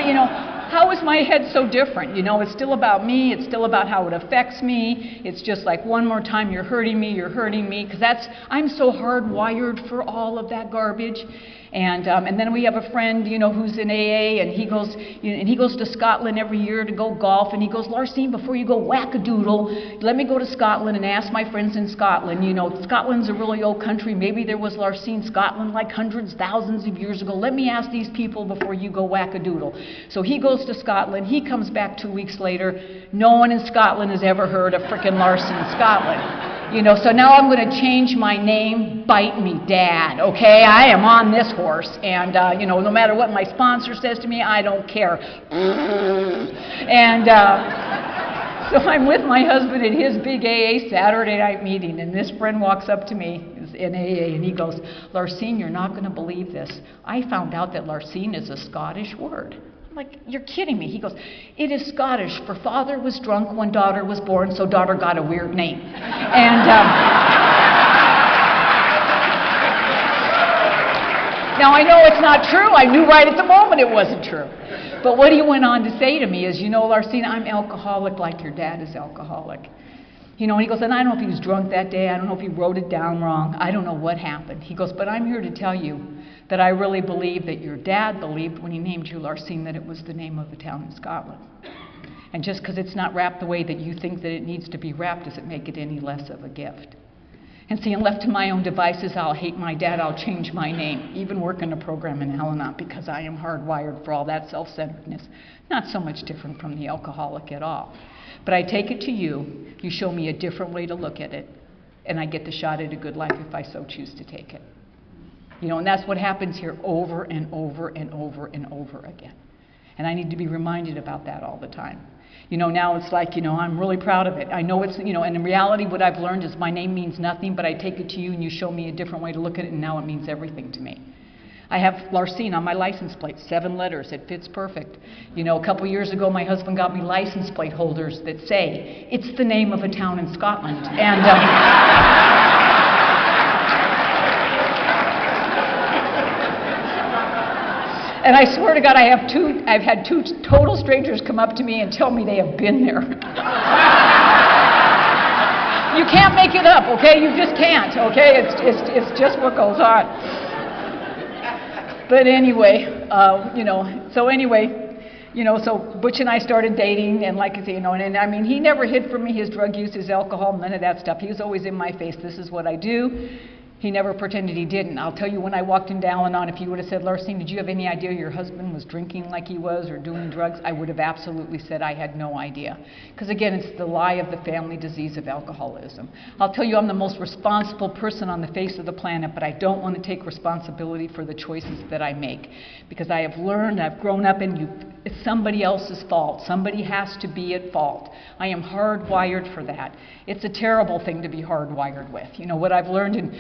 how is my head so different? It's still about me. It's still about how it affects me. It's just like, one more time, you're hurting me, because I'm so hardwired for all of that garbage. And then we have a friend, who's in AA, and he goes to Scotland every year to go golf, and he goes, Larcine, before you go whack-a-doodle, let me go to Scotland and ask my friends in Scotland. Scotland's a really old country. Maybe there was Larcine, Scotland, like hundreds, thousands of years ago. Let me ask these people before you go whack-a-doodle. So he goes to Scotland. He comes back 2 weeks later. No one in Scotland has ever heard of frickin' Larcine, Scotland. So now I'm going to change my name, Bite Me Dad, okay? I am on this horse, and, no matter what my sponsor says to me, I don't care. And so I'm with my husband at his big AA Saturday night meeting, and this friend walks up to me in AA, and he goes, Larcine, you're not going to believe this. I found out that Larcine is a Scottish word. I'm like, you're kidding me. He goes, it is Scottish for father was drunk when daughter was born, so daughter got a weird name. And now I know it's not true. I knew right at the moment it wasn't true. But what he went on to say to me is, Larcine, I'm alcoholic like your dad is alcoholic. And he goes, and I don't know if he was drunk that day. I don't know if he wrote it down wrong. I don't know what happened. He goes, but I'm here to tell you that I really believe that your dad believed when he named you Larcine that it was the name of a town in Scotland. And just because it's not wrapped the way that you think that it needs to be wrapped doesn't make it any less of a gift. And see, and left to my own devices, I'll hate my dad, I'll change my name, even work in a program in Al-Anon because I am hardwired for all that self-centeredness. Not so much different from the alcoholic at all. But I take it to you, you show me a different way to look at it, and I get the shot at a good life if I so choose to take it. And that's what happens here over and over and over and over again. And I need to be reminded about that all the time. Now it's like, I'm really proud of it. I know it's, and in reality what I've learned is my name means nothing, but I take it to you and you show me a different way to look at it, and now it means everything to me. I have Larcine on my license plate, 7 letters. It fits perfect. A couple years ago, my husband got me license plate holders that say, it's the name of a town in Scotland. And I swear to God, I've had 2 total strangers come up to me and tell me they have been there. You can't make it up, okay? You just can't, okay? It's just what goes on. But anyway, so Butch and I started dating, and like I say, and I mean, he never hid from me his drug use, his alcohol, none of that stuff. He was always in my face. This is what I do. He never pretended he didn't. I'll tell you, when I walked into Al-Anon, if you would have said, Larcine, did you have any idea your husband was drinking like he was or doing drugs? I would have absolutely said I had no idea. Because again, it's the lie of the family disease of alcoholism. I'll tell you, I'm the most responsible person on the face of the planet, but I don't want to take responsibility for the choices that I make. Because I have learned, I've grown up, and it's somebody else's fault. Somebody has to be at fault. I am hardwired for that. It's a terrible thing to be hardwired with. You know, what I've learned in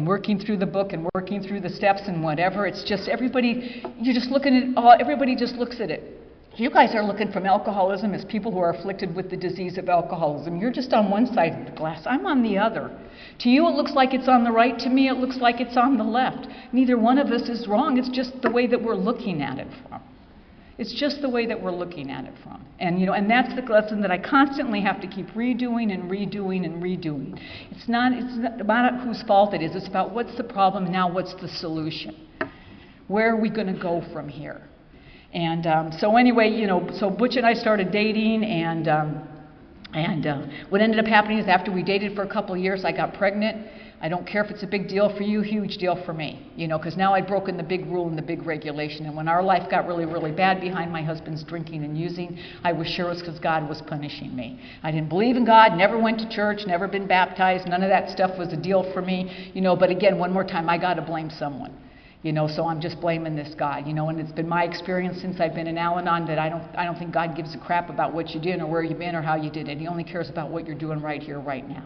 working through the book and working through the steps and whatever, it's just everybody, you're just looking at all, everybody just looks at it. You guys are looking from alcoholism as people who are afflicted with the disease of alcoholism. You're just on one side of the glass. I'm on the other. To you, it looks like it's on the right. To me, it looks like it's on the left. Neither one of us is wrong. It's just the way that we're looking at it from. It's just the way that we're looking at it from. And, you know, and that's the lesson that I constantly have to keep redoing and redoing and redoing. It's not about whose fault it is. It's about what's the problem now, what's the solution. Where are we going to go from here? And so anyway, you know, so Butch and I started dating, and what ended up happening is after we dated for a couple of years, I got pregnant. I don't care if it's a big deal for you, huge deal for me, you know, because now I'd broken the big rule and the big regulation. And when our life got really, really bad behind my husband's drinking and using, I was sure it was because God was punishing me. I didn't believe in God, never went to church, never been baptized. None of that stuff was a deal for me, you know. But again, one more time, I got to blame someone. You know, so I'm just blaming this God, you know, and it's been my experience since I've been in Al-Anon that I don't think God gives a crap about what you did or where you've been or how you did it. He only cares about what you're doing right here, right now.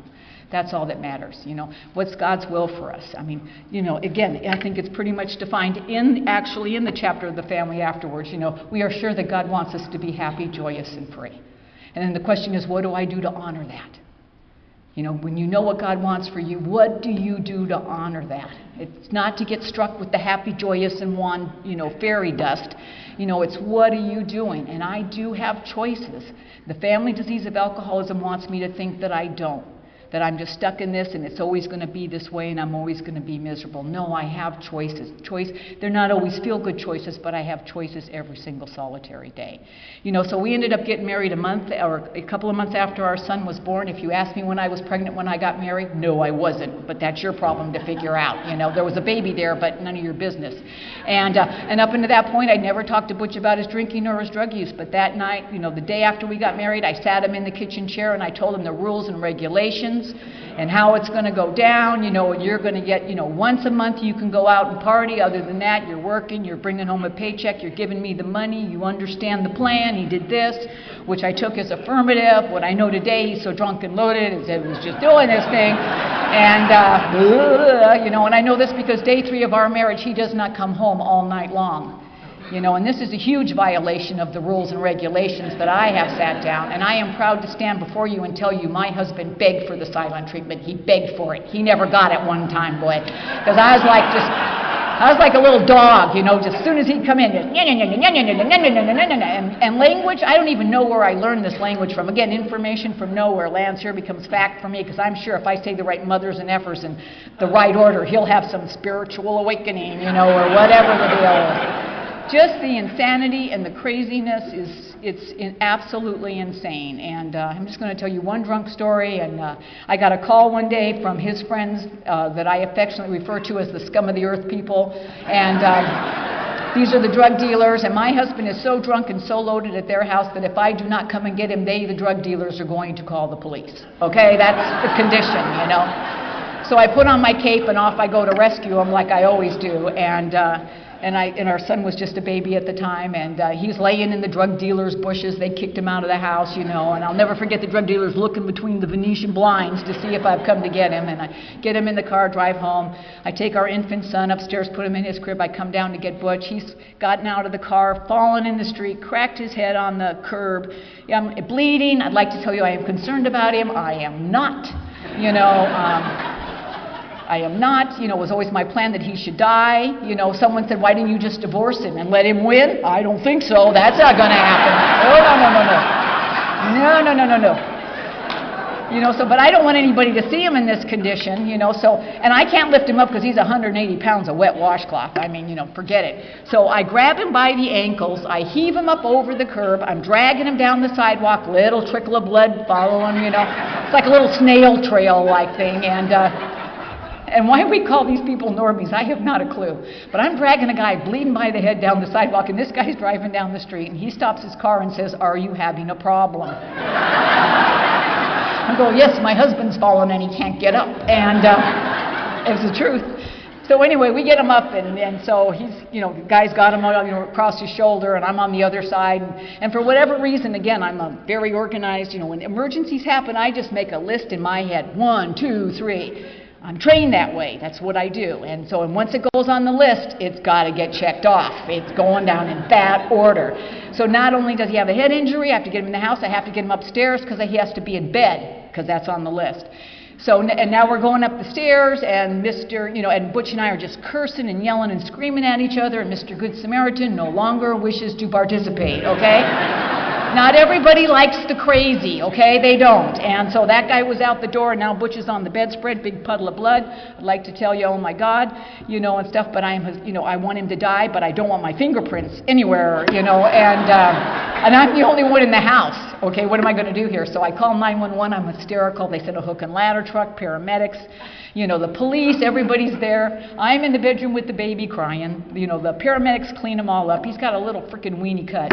That's all that matters, you know. What's God's will for us? I mean, you know, again, I think it's pretty much defined actually in the chapter of the family afterwards. You know, we are sure that God wants us to be happy, joyous, and free. And then the question is, what do I do to honor that? You know, when you know what God wants for you, what do you do to honor that? It's not to get struck with the happy, joyous, and wand, you know, fairy dust. You know, it's what are you doing? And I do have choices. The family disease of alcoholism wants me to think that I don't. That I'm just stuck in this and it's always going to be this way and I'm always going to be miserable. No, I have choices. They're not always feel-good choices, but I have choices every single solitary day. You know, so we ended up getting married a couple of months after our son was born. If you ask me when I was pregnant when I got married, no, I wasn't. But that's your problem to figure out. You know, there was a baby there, but none of your business. And up until that point, I never talked to Butch about his drinking or his drug use. But that night, you know, the day after we got married, I sat him in the kitchen chair and I told him the rules and regulations and how it's going to go down. You know, you're going to get, you know, once a month you can go out and party. Other than that, you're working, you're bringing home a paycheck, you're giving me the money, you understand the plan. He did this, which I took as affirmative. What I know today, he's so drunk and loaded, is that he was just doing this thing. And, you know, and I know this because day 3 of our marriage, he does not come home all night long. You know, and this is a huge violation of the rules and regulations that I have sat down, and I am proud to stand before you and tell you my husband begged for the silent treatment. He begged for it. He never got it one time, boy, because I was like a little dog, you know, just as soon as he'd come in, just and language, I don't even know where I learned this language from. Again, information from nowhere lands here, becomes fact for me, because I'm sure if I say the right mothers and effers in the right order, he'll have some spiritual awakening, you know, or whatever the deal is. Just the insanity and the craziness it's absolutely insane. And I'm just going to tell you one drunk story. And I got a call one day from his friends that I affectionately refer to as the scum of the earth people. And these are the drug dealers. And my husband is so drunk and so loaded at their house that if I do not come and get him, the drug dealers, are going to call the police. Okay, that's the condition, you know. So I put on my cape and off I go to rescue him like I always do. And our son was just a baby at the time, and he's laying in the drug dealer's bushes. They kicked him out of the house, you know, and I'll never forget the drug dealers looking between the Venetian blinds to see if I've come to get him. And I get him in the car, drive home. I take our infant son upstairs, put him in his crib. I come down to get Butch. He's gotten out of the car, fallen in the street, cracked his head on the curb. I'm bleeding. I'd like to tell you I am concerned about him. I am not, you know. I am not, you know, it was always my plan that he should die. You know, someone said, why didn't you just divorce him and let him win? I don't think so. That's not going to happen. No. You know, so, but I don't want anybody to see him in this condition, you know, so, and I can't lift him up because he's 180 pounds of wet washcloth. I mean, you know, forget it. So I grab him by the ankles, I heave him up over the curb, I'm dragging him down the sidewalk, little trickle of blood following, you know. It's like a little snail trail-like thing, and And why we call these people normies, I have not a clue. But I'm dragging a guy bleeding by the head down the sidewalk, and this guy's driving down the street, and he stops his car and says, "Are you having a problem?" I go, "Yes, my husband's fallen and he can't get up." And it's the truth. So anyway, we get him up, and so he's, the guy's got him, across his shoulder, and I'm on the other side. And for whatever reason, again, I'm very organized. When emergencies happen, I just make a list in my head. 1, 2, 3. I'm trained that way. That's what I do. And once it goes on the list, it's got to get checked off. It's going down in that order. So not only does he have a head injury, I have to get him in the house, I have to get him upstairs because he has to be in bed, because that's on the list. So, and now we're going up the stairs, and and Butch and I are just cursing and yelling and screaming at each other, and Mr. Good Samaritan no longer wishes to participate, okay? Not everybody likes the crazy, okay? They don't. And so that guy was out the door, and now Butch is on the bedspread, big puddle of blood. I'd like to tell you, oh my God, and stuff, but I want him to die, but I don't want my fingerprints anywhere, and I'm the only one in the house. Okay, what am I going to do here? So I call 911, I'm hysterical. They send a hook and ladder truck, paramedics, the police, everybody's there. I'm in the bedroom with the baby crying. The paramedics clean him all up. He's got a little freaking weenie cut,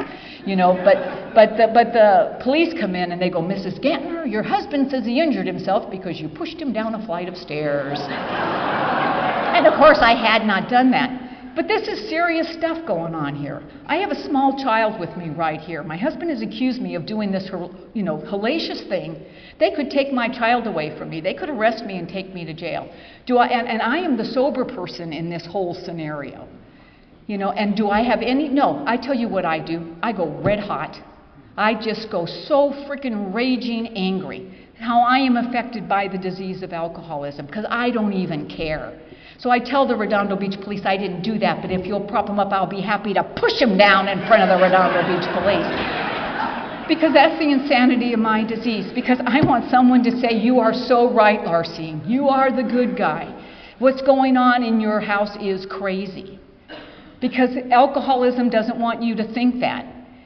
but the police come in and they go, "Mrs. Gantner, your husband says he injured himself because you pushed him down a flight of stairs." And of course I had not done that. But this is serious stuff going on here. I have a small child with me right here. My husband has accused me of doing this, hellacious thing. They could take my child away from me. They could arrest me and take me to jail. And I am the sober person in this whole scenario. And do I have any? No, I tell you what I do. I go red hot. I just go so freaking raging angry. How I am affected by the disease of alcoholism, because I don't even care. So I tell the Redondo Beach Police I didn't do that, but if you'll prop him up, I'll be happy to push him down in front of the Redondo Beach Police. Because that's the insanity of my disease. Because I want someone to say, "You are so right, Larcine. You are the good guy. What's going on in your house is crazy." Because alcoholism doesn't want you to think that.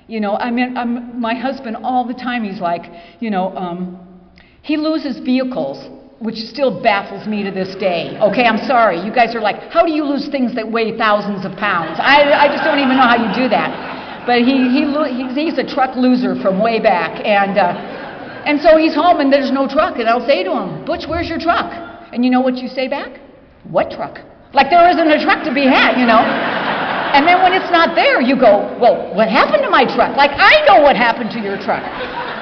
My husband all the time, he's like, he loses vehicles, which still baffles me to this day. Okay, I'm sorry. You guys are like, how do you lose things that weigh thousands of pounds? I just don't even know how you do that. But he's a truck loser from way back. And so he's home and there's no truck. And I'll say to him, "Butch, where's your truck?" And you know what you say back? "What truck?" Like there isn't a truck to be had, And then when it's not there, you go, "Well, what happened to my truck?" Like, I know what happened to your truck.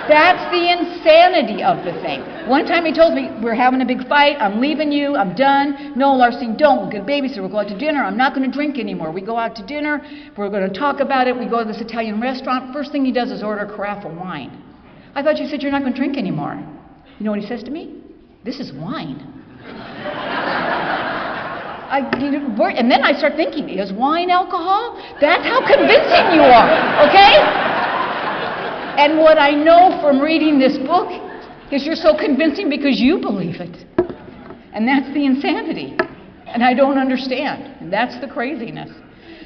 That's the insanity of the thing. One time he told me, "We're having a big fight. I'm leaving you. I'm done." "No, Larcine, don't. We'll get a babysitter. We'll go out to dinner. I'm not going to drink anymore." We go out to dinner. We're going to talk about it. We go to this Italian restaurant. First thing he does is order a carafe of wine. "I thought you said you're not going to drink anymore." You know what he says to me? "This is wine." And then I start thinking, is wine alcohol? That's how convincing you are, okay? And what I know from reading this book is you're so convincing because you believe it. And that's the insanity. And I don't understand. And that's the craziness.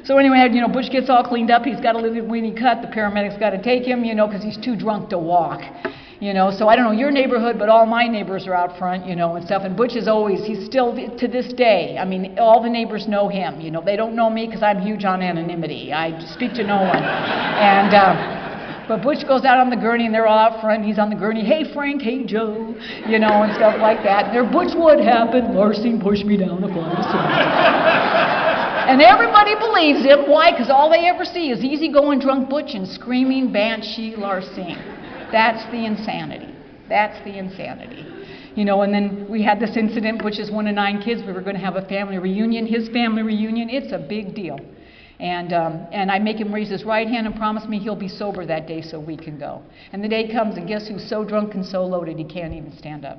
So anyway, Butch gets all cleaned up. He's got a little weenie cut. The paramedics got to take him, because he's too drunk to walk. So I don't know your neighborhood, but all my neighbors are out front, and stuff. And Butch is he's still, to this day, all the neighbors know him. They don't know me because I'm huge on anonymity. I speak to no one. But Butch goes out on the gurney, and they're all out front, and he's on the gurney, "Hey, Frank, hey, Joe," and stuff like that. And they're, "Butch, what happened? Larcine pushed me down the flight of stairs." And everybody believes him. Why? Because all they ever see is easygoing drunk Butch and screaming banshee Larcine. That's the insanity. That's the insanity. And then we had this incident, Butch is one of 9 kids. We were going to have a family reunion. His family reunion, it's a big deal. And I make him raise his right hand and promise me he'll be sober that day so we can go. And the day comes, and guess who's so drunk and so loaded he can't even stand up.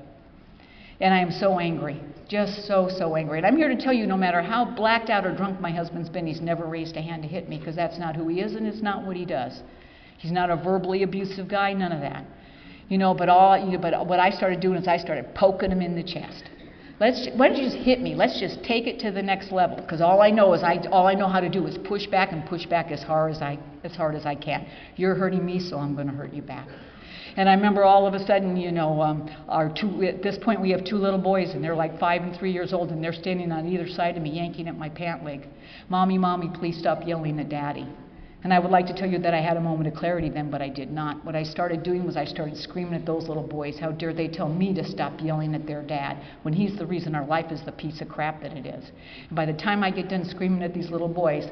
And I am so angry, just so angry. And I'm here to tell you, no matter how blacked out or drunk my husband's been, he's never raised a hand to hit me, because that's not who he is and it's not what he does. He's not a verbally abusive guy, none of that. But what I started doing is I started poking him in the chest. Why don't you just hit me? Let's just take it to the next level. Because all I know how to do is push back and push back as hard as I can. You're hurting me, so I'm going to hurt you back. And I remember all of a sudden, you know, at this point we have 2 little boys, and they're like 5 and 3 years old, and they're standing on either side of me, yanking at my pant leg. Mommy, Mommy, please stop yelling at Daddy. And I would like to tell you that I had a moment of clarity then, but I did not. What I started doing was I started screaming at those little boys. How dare they tell me to stop yelling at their dad when he's the reason our life is the piece of crap that it is. And by the time I get done screaming at these little boys,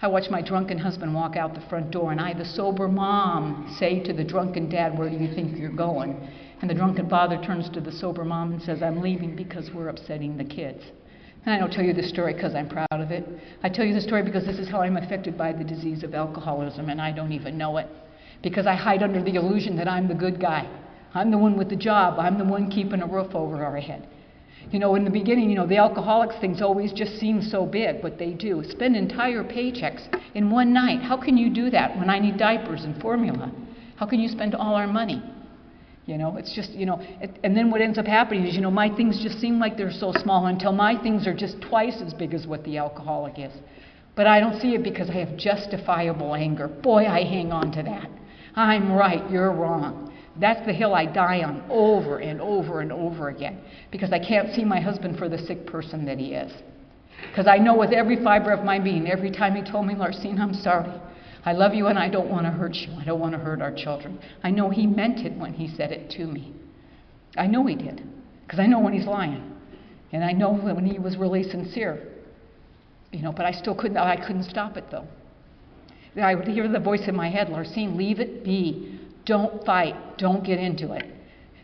I watch my drunken husband walk out the front door, and I, the sober mom, say to the drunken dad, where do you think you're going? And the drunken father turns to the sober mom and says, I'm leaving because we're upsetting the kids. And I don't tell you this story because I'm proud of it. I tell you this story because this is how I'm affected by the disease of alcoholism, and I don't even know it. Because I hide under the illusion that I'm the good guy. I'm the one with the job. I'm the one keeping a roof over our head. You know, in the beginning, you know, the alcoholics things always just seem so big, but they do. Spend entire paychecks in one night. How can you do that when I need diapers and formula? How can you spend all our money? You know, it's just, you know, and then what ends up happening is, you know, my things just seem like they're so small until my things are just twice as big as what the alcoholic is. But I don't see it because I have justifiable anger. Boy, I hang on to that. I'm right, you're wrong. That's the hill I die on over and over and over again because I can't see my husband for the sick person that he is. Because I know with every fiber of my being, every time he told me, Larcine, I'm sorry. I love you and I don't want to hurt you. I don't want to hurt our children. I know he meant it when he said it to me. I know he did, because I know when he's lying. And I know when he was really sincere. You know, but I couldn't stop it though. I would hear the voice in my head, Larcine, leave it be. Don't fight. Don't get into it.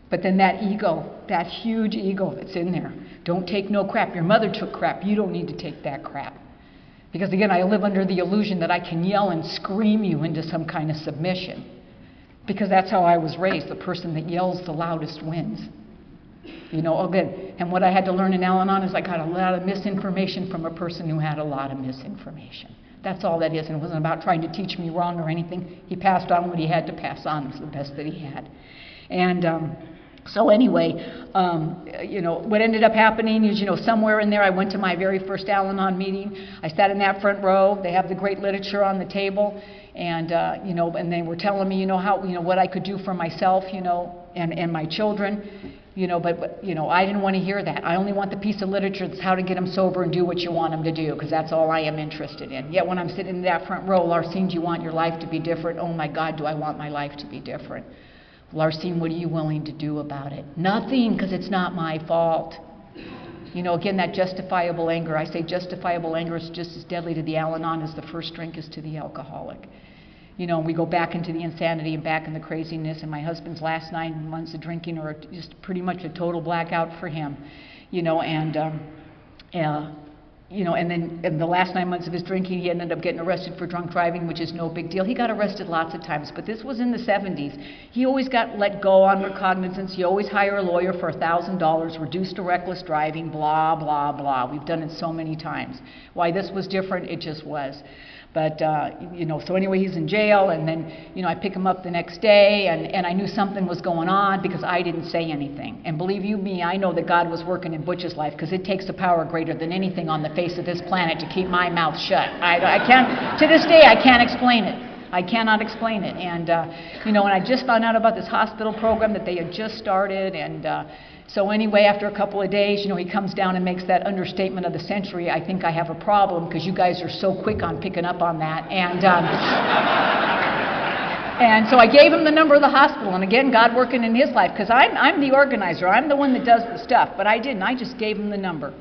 But then that ego, that huge ego that's in there, don't take no crap. Your mother took crap. You don't need to take that crap. Because again, I live under the illusion that I can yell and scream you into some kind of submission. Because that's how I was raised. The person that yells the loudest wins. You know, again, and what I had to learn in Al-Anon is I got a lot of misinformation from a person who had a lot of misinformation. That's all that is. And it wasn't about trying to teach me wrong or anything. He passed on what he had to pass on. It was the best that he had. And so anyway, you know, what ended up happening is, you know, somewhere in there, I went to my very first Al-Anon meeting. I sat in that front row. They have the great literature on the table, and you know, and they were telling me, you know, how, you know, what I could do for myself, you know, and my children, you know, but you know, I didn't want to hear that. I only want the piece of literature that's how to get them sober and do what you want them to do, because that's all I am interested in. Yet when I'm sitting in that front row, Larcine, do you want your life to be different? Oh my God, do I want my life to be different? Larcine, what are you willing to do about it? Nothing, because it's not my fault. You know, again, that justifiable anger. I say justifiable anger is just as deadly to the Al-Anon as the first drink is to the alcoholic. You know, we go back into the insanity and back in the craziness, and my husband's last 9 months of drinking are just pretty much a total blackout for him. You know, and you know, and then in the last 9 months of his drinking, he ended up getting arrested for drunk driving, which is no big deal. He got arrested lots of times, but this was in the 70s. He always got let go on recognizance. You always hire a lawyer for $1,000, reduced to reckless driving, blah, blah, blah. We've done it so many times. Why this was different, it just was. But, you know, so anyway, he's in jail, and then, you know, I pick him up the next day, and I knew something was going on because I didn't say anything. And believe you me, I know that God was working in Butch's life because it takes a power greater than anything on the face of this planet to keep my mouth shut. I can't, to this day, I can't explain it. I cannot explain it. And, you know, and I just found out about this hospital program that they had just started, and so anyway, after a couple of days, you know, he comes down and makes that understatement of the century. I think I have a problem because you guys are so quick on picking up on that. And and so I gave him the number of the hospital. And again, God working in his life, because I'm the organizer. I'm the one that does the stuff. But I didn't. I just gave him the number.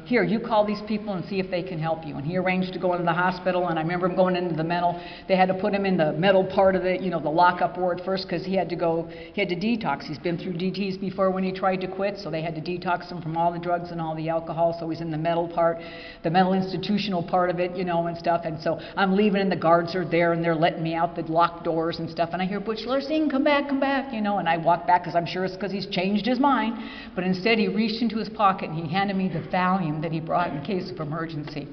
Here, you call these people and see if they can help you. And he arranged to go into the hospital, and I remember him going into the mental. They had to put him in the mental part of the, you know, the lockup ward first, because he had to detox. He's been through DTs before when he tried to quit, so they had to detox him from all the drugs and all the alcohol, so he's in the mental part, the mental institutional part of it, you know, and stuff. And so I'm leaving, and the guards are there, and they're letting me out the locked doors and stuff, and I hear, Butch, Larcine, come back, you know, and I walk back, because I'm sure it's because he's changed his mind, but instead he reached into his pocket, and he handed me the Valium that he brought in case of emergency.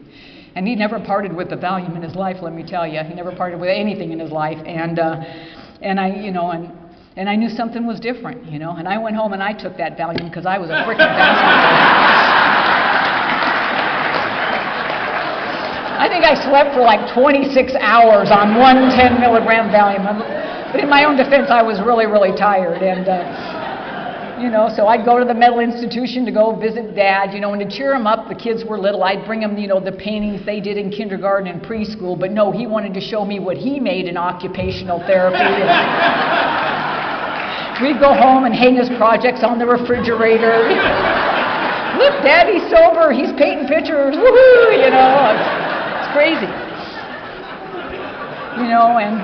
And he never parted with the Valium in his life, let me tell you. He never parted with anything in his life. And I, you know, and I knew something was different, you know. And I went home and I took that Valium because I was a freaking bastard. I think I slept for like 26 hours on one 10 milligram Valium. But in my own defense, I was really, really tired. And, you know, so I'd go to the mental institution to go visit Dad, you know, and to cheer him up. The kids were little. I'd bring him, you know, the paintings they did in kindergarten and preschool. But no, he wanted to show me what he made in occupational therapy. We'd go home and hang his projects on the refrigerator. Look, Daddy's sober. He's painting pictures. Woohoo! You know, it's crazy. You know, and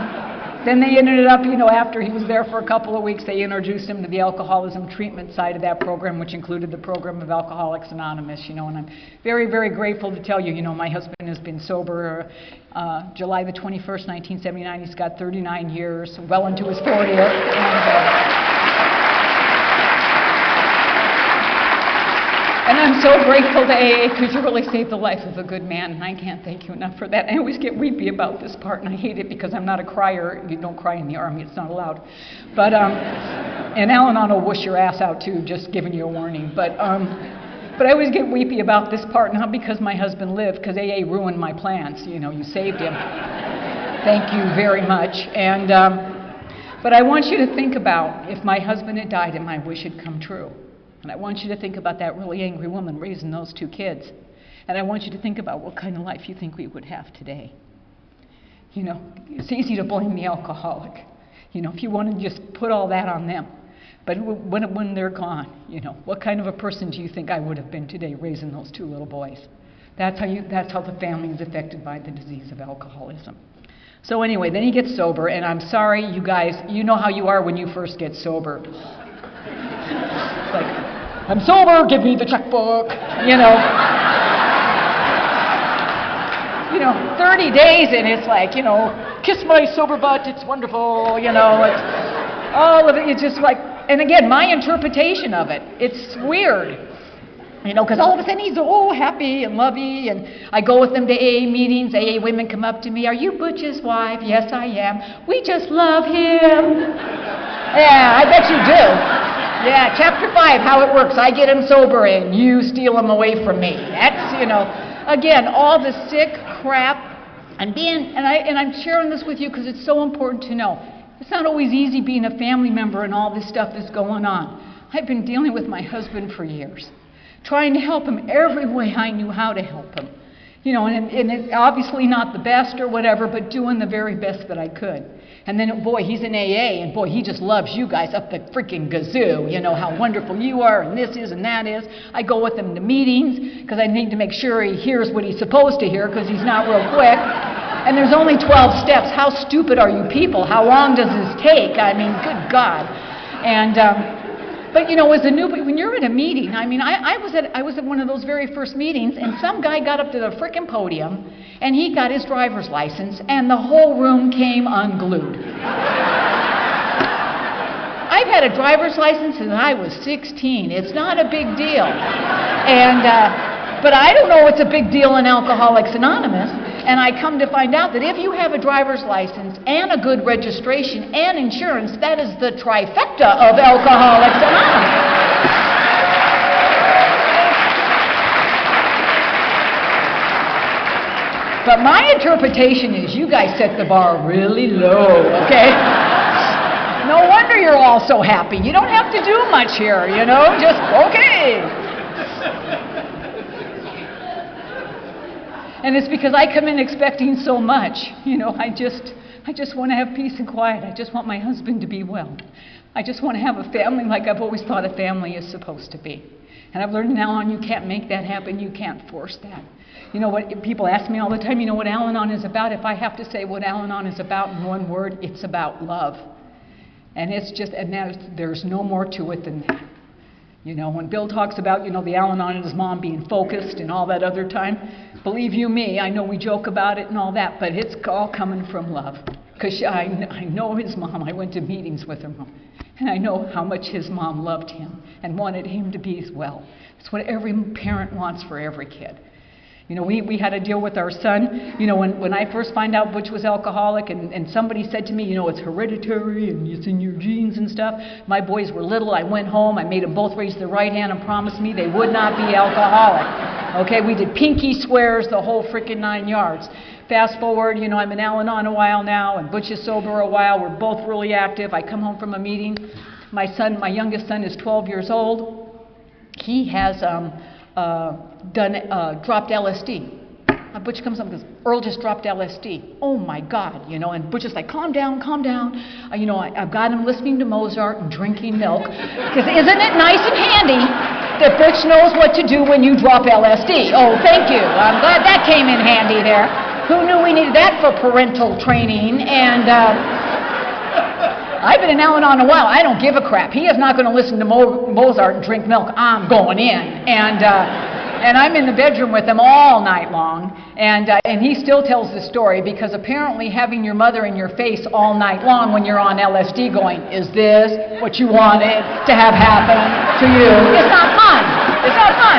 then they ended up, you know, after he was there for a couple of weeks, they introduced him to the alcoholism treatment side of that program, which included the program of Alcoholics Anonymous, you know, and I'm very, very grateful to tell you, you know, my husband has been sober July the 21st, 1979. He's got 39 years, well into his 40th. And I'm so grateful to AA because you really saved the life of a good man, and I can't thank you enough for that. I always get weepy about this part, and I hate it because I'm not a crier. You don't cry in the Army, it's not allowed. But, and Al-Anon will whoosh your ass out too, just giving you a warning. But I always get weepy about this part, not because my husband lived, because AA ruined my plans. You know, you saved him. Thank you very much. And, but I want you to think about if my husband had died and my wish had come true. And I want you to think about that really angry woman raising those two kids. And I want you to think about what kind of life you think we would have today. You know, it's easy to blame the alcoholic. You know, if you want to just put all that on them. But when they're gone, you know, what kind of a person do you think I would have been today raising those two little boys? That's how the family is affected by the disease of alcoholism. So anyway, then he gets sober, and I'm sorry, you guys, you know how you are when you first get sober. It's like, I'm sober, give me the checkbook, you know. You know, 30 days and it's like, you know, kiss my sober butt, it's wonderful, you know. It's all of it, it's just like, and again, my interpretation of it, it's weird. You know, because all of a sudden he's all happy and lovey, and I go with them to AA meetings. AA women come up to me, are you Butch's wife? Yes, I am. We just love him. Yeah, I bet you do. Yeah, chapter 5, how it works. I get him sober and you steal him away from me. That's, you know, again, all the sick crap. And I'm sharing this with you because it's so important to know. It's not always easy being a family member and all this stuff is going on. I've been dealing with my husband for years, trying to help him every way I knew how to help him. You know, and it, obviously not the best or whatever, but doing the very best that I could. And then, boy, he's in AA, and boy, he just loves you guys up the freaking gazoo. You know, how wonderful you are, and this is, and that is. I go with him to meetings, because I need to make sure he hears what he's supposed to hear, because he's not real quick. And there's only 12 steps. How stupid are you people? How long does this take? I mean, good God. And, but you know, as a newbie, when you're at a meeting, I mean, I was at one of those very first meetings, and some guy got up to the frickin' podium, and he got his driver's license, and the whole room came unglued. I've had a driver's license since I was 16. It's not a big deal. And, but I don't know it's a big deal in Alcoholics Anonymous, and I come to find out that if you have a driver's license and a good registration and insurance, that is the trifecta of Alcoholics Anonymous. But my interpretation is you guys set the bar really low, okay? No wonder you're all so happy. You don't have to do much here, you know, just okay. And it's because I come in expecting so much. You know, I just want to have peace and quiet. I just want my husband to be well. I just want to have a family like I've always thought a family is supposed to be. And I've learned now on you can't make that happen. You can't force that. You know what, people ask me all the time, you know what Al-Anon is about? If I have to say what Al-Anon is about in one word, it's about love. And it's just, and there's no more to it than that. You know, when Bill talks about, you know, the Al-Anon and his mom being focused and all that other time, believe you me, I know we joke about it and all that, but it's all coming from love. Because I know his mom, I went to meetings with her mom, and I know how much his mom loved him and wanted him to be as well. It's what every parent wants for every kid. You know, we had to deal with our son. You know, when I first found out Butch was alcoholic and somebody said to me, you know, it's hereditary and it's in your genes and stuff. My boys were little. I went home. I made them both raise their right hand and promised me they would not be alcoholic. Okay, we did pinky swears, the whole freaking 9 yards. Fast forward, you know, I'm in Al-Anon a while now, and Butch is sober a while. We're both really active. I come home from a meeting. My youngest son is 12 years old. He has dropped LSD. Butch comes up and goes, Earl just dropped LSD. Oh my God, you know, and Butch is like, calm down, calm down. You know, I've got him listening to Mozart and drinking milk. Because isn't it nice and handy that Butch knows what to do when you drop LSD? Oh, thank you. I'm glad that came in handy there. Who knew we needed that for parental training? And I've been in Al-Anon a while. I don't give a crap. He is not going to listen to Mozart and drink milk. I'm going in. And I'm in the bedroom with him all night long, and he still tells the story because apparently having your mother in your face all night long when you're on LSD going, is this what you wanted to have happen to you? It's not fun. It's not fun.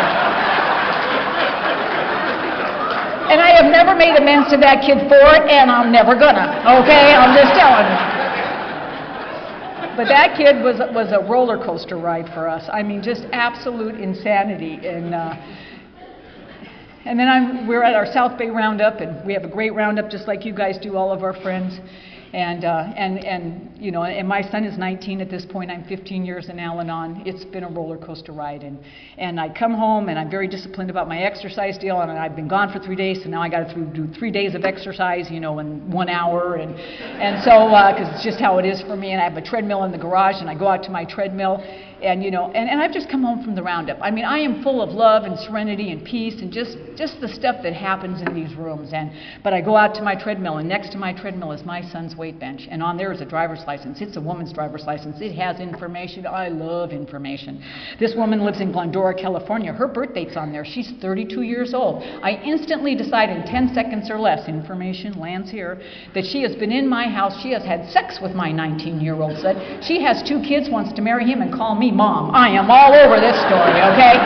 And I have never made amends to that kid for it, and I'm never gonna, okay? I'm just telling you. But that kid was a roller coaster ride for us. I mean, just absolute insanity. And then we're at our South Bay Roundup, and we have a great Roundup just like you guys do, all of our friends. And you know, and my son is 19 at this point. I'm 15 years in Al-Anon. It's been a roller coaster ride. And I come home, and I'm very disciplined about my exercise deal. And I've been gone for 3 days, so now I got to do 3 days of exercise, you know, in 1 hour. And so, because it's just how it is for me. And I have a treadmill in the garage, and I go out to my treadmill. And, you know, and I've just come home from the Roundup. I mean, I am full of love and serenity and peace and just the stuff that happens in these rooms. But I go out to my treadmill, and next to my treadmill is my son's weight bench. And on there is a driver's license. It's a woman's driver's license. It has information. I love information. This woman lives in Glendora, California. Her birth date's on there. She's 32 years old. I instantly decide in 10 seconds or less, information lands here, that she has been in my house. She has had sex with my 19-year-old son. She has 2 kids, wants to marry him and call me Mom. I am all over this story, okay?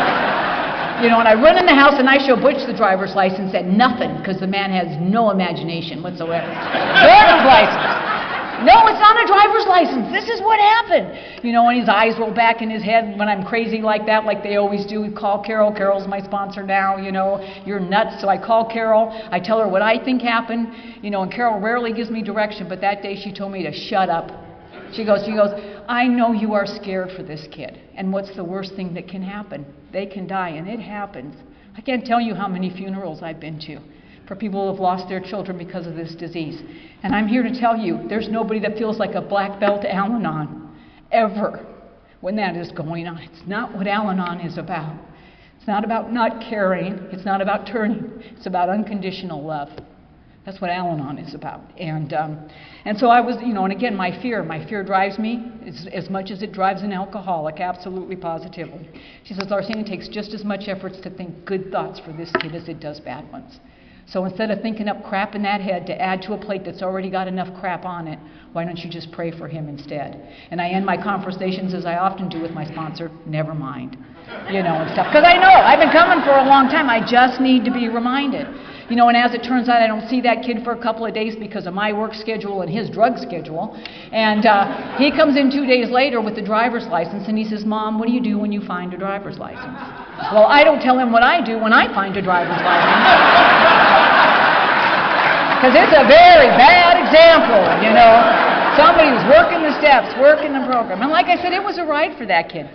You know, and I run in the house and I show Butch the driver's license and nothing, because the man has no imagination whatsoever. Driver's license. No, it's not a driver's license. This is what happened. You know, and his eyes roll back in his head when I'm crazy like that, like they always do. We call Carol. Carol's my sponsor now, you know. You're nuts. So I call Carol. I tell her what I think happened. You know, and Carol rarely gives me direction, but that day she told me to shut up. She goes, I know you are scared for this kid. And what's the worst thing that can happen? They can die, and it happens. I can't tell you how many funerals I've been to for people who have lost their children because of this disease. And I'm here to tell you, there's nobody that feels like a black belt Al-Anon ever when that is going on. It's not what Al-Anon is about. It's not about not caring. It's not about turning. It's about unconditional love. That's what Al-Anon is about. And so I was, you know, and again, my fear drives me as much as it drives an alcoholic, absolutely positively. She says, Larcine, it takes just as much efforts to think good thoughts for this kid as it does bad ones. So instead of thinking up crap in that head to add to a plate that's already got enough crap on it, why don't you just pray for him instead? And I end my conversations, as I often do with my sponsor, never mind, you know, and stuff. Because I know, I've been coming for a long time. I just need to be reminded. You know, and as it turns out, I don't see that kid for a couple of days because of my work schedule and his drug schedule. And he comes in 2 days later with the driver's license, and he says, Mom, what do you do when you find a driver's license? Well, I don't tell him what I do when I find a driver's license. Because it's a very bad example, you know. Somebody who's working the steps, working the program. And like I said, it was a ride for that kid.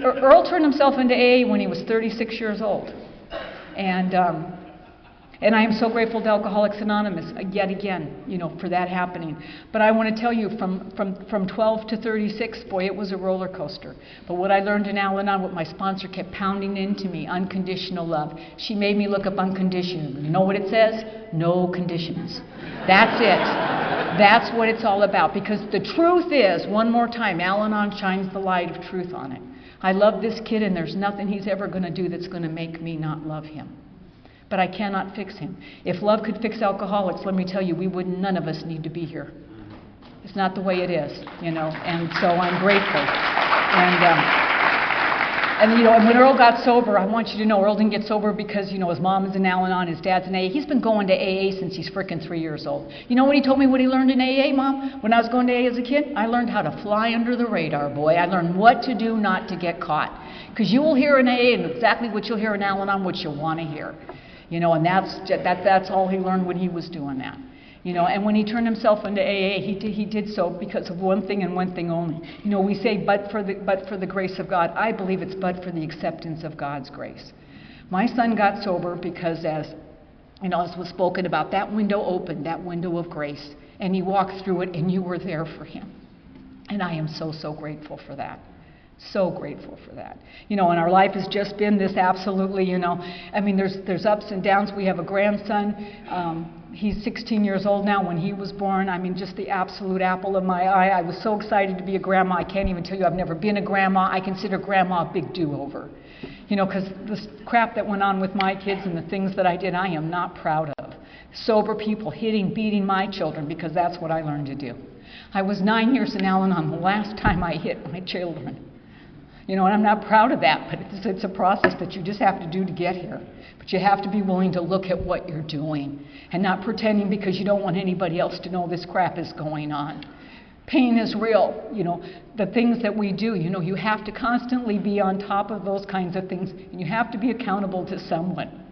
Earl turned himself into AA when he was 36 years old. And I am so grateful to Alcoholics Anonymous, yet again, you know, for that happening. But I want to tell you, from 12 to 36, boy, it was a roller coaster. But what I learned in Al-Anon, what my sponsor kept pounding into me, unconditional love. She made me look up unconditional. You know what it says? No conditions. That's it. That's what it's all about. Because the truth is, one more time, Al-Anon shines the light of truth on it. I love this kid, and there's nothing he's ever going to do that's going to make me not love him. But I cannot fix him. If love could fix alcoholics, let me tell you, none of us need to be here. It's not the way it is, you know, and so I'm grateful. And, and when Earl got sober, I want you to know, Earl didn't get sober because, his mom is in Al-Anon, his dad's in AA. He's been going to AA since he's frickin' 3 years old. You know what he told me what he learned in AA, Mom? When I was going to AA as a kid? I learned how to fly under the radar, boy. I learned what to do not to get caught. Because you will hear in AA and exactly what you'll hear in Al-Anon, what you want to hear. And that's all he learned when he was doing that. And when he turned himself into AA, he did so because of one thing and one thing only. We say, but for the grace of God. I believe it's but for the acceptance of God's grace. My son got sober because, as was spoken about, that window opened, that window of grace, and he walked through it, and you were there for him. And I am so, so grateful for that. So grateful for that. And our life has just been this absolutely, there's ups and downs. We have a grandson. He's 16 years old now. When he was born, just the absolute apple of my eye. I was so excited to be a grandma. I can't even tell you, I've never been a grandma. I consider grandma a big do-over. Because the crap that went on with my kids and the things that I did, I am not proud of. Sober people hitting, beating my children, because that's what I learned to do. I was 9 years in Al-Anon the last time I hit my children. And I'm not proud of that, but it's a process that you just have to do to get here. But you have to be willing to look at what you're doing and not pretending because you don't want anybody else to know this crap is going on. Pain is real. The things that we do, you have to constantly be on top of those kinds of things, and you have to be accountable to someone.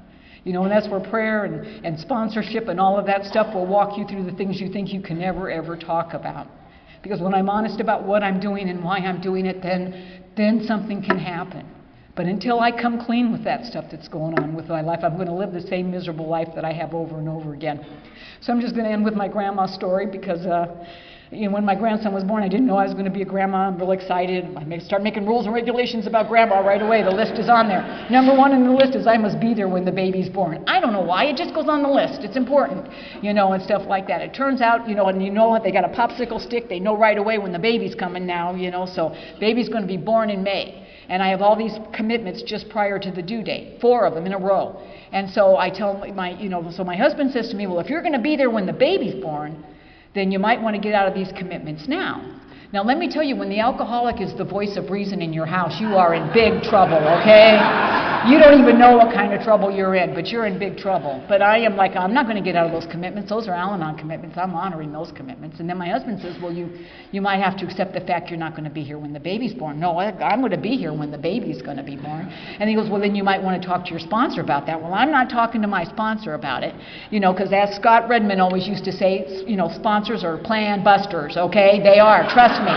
And that's where prayer and sponsorship and all of that stuff will walk you through the things you think you can never, ever talk about. Because when I'm honest about what I'm doing and why I'm doing it, then something can happen. But until I come clean with that stuff that's going on with my life, I'm going to live the same miserable life that I have over and over again. So I'm just going to end with my grandma's story because when my grandson was born, I didn't know I was going to be a grandma. I'm real excited. I start making rules and regulations about grandma right away. The list is on there. Number one in the list is I must be there when the baby's born. I don't know why. It just goes on the list. It's important, and stuff like that. It turns out, and you know what? They got a popsicle stick. They know right away when the baby's coming now, so baby's going to be born in May. And I have all these commitments just prior to the due date, 4 of them in a row. And so I tell so my husband says to me, well, if you're going to be there when the baby's born, then you might want to get out of these commitments now. Now, let me tell you, when the alcoholic is the voice of reason in your house, you are in big trouble, okay? You don't even know what kind of trouble you're in, but you're in big trouble. But I am like, I'm not going to get out of those commitments. Those are Al-Anon commitments. I'm honoring those commitments. And then my husband says, well, you might have to accept the fact you're not going to be here when the baby's born. No, I'm going to be here when the baby's going to be born. And he goes, well, then you might want to talk to your sponsor about that. Well, I'm not talking to my sponsor about it, because as Scott Redmond always used to say, sponsors are plan busters, okay? They are, trust me.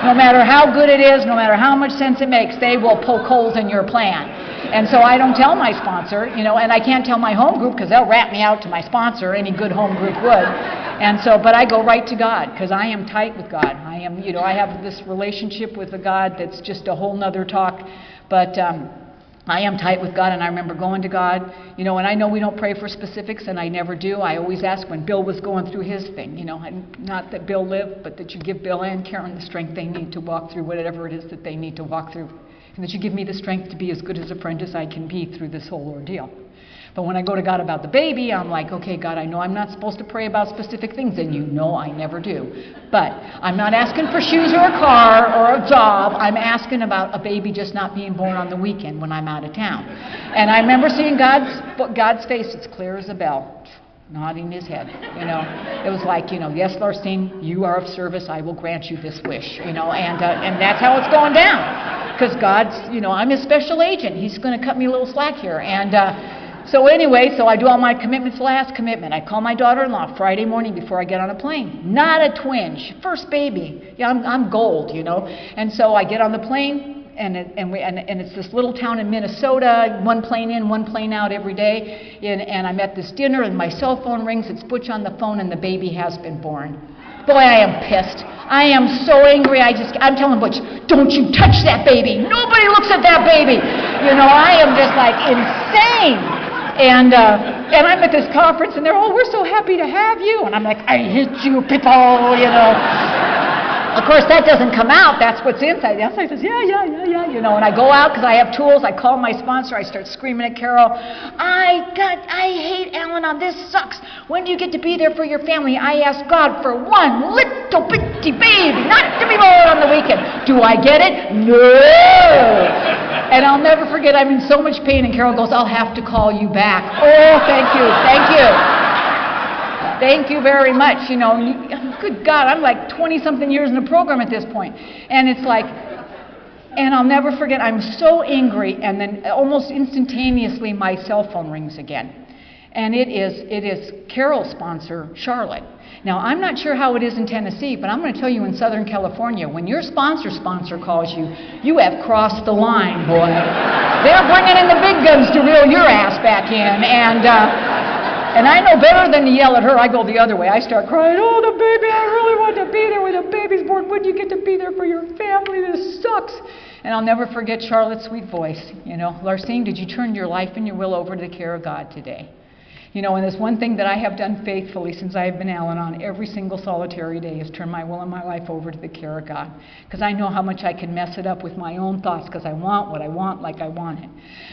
No matter how good it is, no matter how much sense it makes, they will poke holes in your plan. And so I don't tell my sponsor, and I can't tell my home group because they'll rat me out to my sponsor. Any good home group would. And so, but I go right to God because I am tight with God. I am, I have this relationship with a God that's just a whole nother talk. But I am tight with God, and I remember going to God, and I know we don't pray for specifics, and I never do. I always ask when Bill was going through his thing, not that Bill lived, but that you give Bill and Karen the strength they need to walk through whatever it is that they need to walk through, and that you give me the strength to be as good as a friend as I can be through this whole ordeal. But when I go to God about the baby, I'm like, okay, God, I know I'm not supposed to pray about specific things, and you know I never do. But I'm not asking for shoes or a car or a job. I'm asking about a baby just not being born on the weekend when I'm out of town. And I remember seeing God's face, it's clear as a bell, nodding his head. It was like, yes, Larcine, you are of service. I will grant you this wish. And that's how it's going down. Because God's, I'm his special agent. He's going to cut me a little slack here. And so anyway, so I do all my commitments. Last commitment, I call my daughter-in-law Friday morning before I get on a plane. Not a twinge, first baby. Yeah, I'm gold, And so I get on the plane, and it's this little town in Minnesota. One plane in, one plane out every day. And I'm at this dinner, and my cell phone rings. It's Butch on the phone, and the baby has been born. Boy, I am pissed. I am so angry. I'm telling Butch, don't you touch that baby. Nobody looks at that baby. I am just like insane. And I'm at this conference, and they're, oh, we're so happy to have you. And I'm like, I hate you people, Of course, that doesn't come out. That's what's inside. The outside says, yeah. And I go out because I have tools. I call my sponsor. I start screaming at Carol. I hate Al-Anon. This sucks. When do you get to be there for your family? I ask God for one little bitty baby, not to be born on the weekend. Do I get it? No. And I'll never forget, I'm in so much pain, and Carol goes, I'll have to call you back. Oh, thank you, thank you. Thank you very much. You know, good God, I'm like 20-something years in the program at this point. And it's like, and I'll never forget, I'm so angry, and then almost instantaneously my cell phone rings again. And it is Carol's sponsor, Charlotte. Now, I'm not sure how it is in Tennessee, but I'm going to tell you in Southern California, when your sponsor calls you, you have crossed the line, boy. They're bringing in the big guns to reel your ass back in. And I know better than to yell at her. I go the other way. I start crying, oh, the baby, I really want to be there when the baby's born. When do you get to be there for your family? This sucks. And I'll never forget Charlotte's sweet voice. You know, Larcine, did you turn your life and your will over to the care of God today? You know, and there's one thing that I have done faithfully since I have been Al-Anon every single solitary day is turn my will and my life over to the care of God. Because I know how much I can mess it up with my own thoughts because I want what I want like I want it.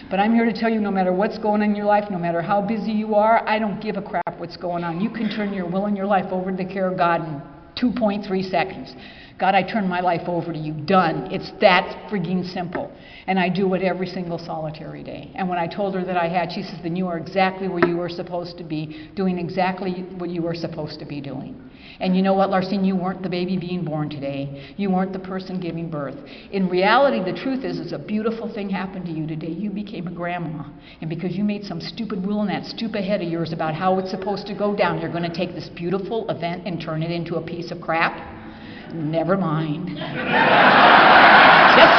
But I'm here to tell you, no matter what's going on in your life, no matter how busy you are, I don't give a crap what's going on. You can turn your will and your life over to the care of God in 2.3 seconds. God, I turn my life over to you. Done. It's that frigging simple. And I do it every single solitary day. And when I told her that I had, she says, then you are exactly where you were supposed to be, doing exactly what you were supposed to be doing. And you know what, Larcine, you weren't the baby being born today. You weren't the person giving birth. In reality, the truth is a beautiful thing happened to you today. You became a grandma. And because you made some stupid rule in that stupid head of yours about how it's supposed to go down, you're going to take this beautiful event and turn it into a piece of crap? Never mind. Just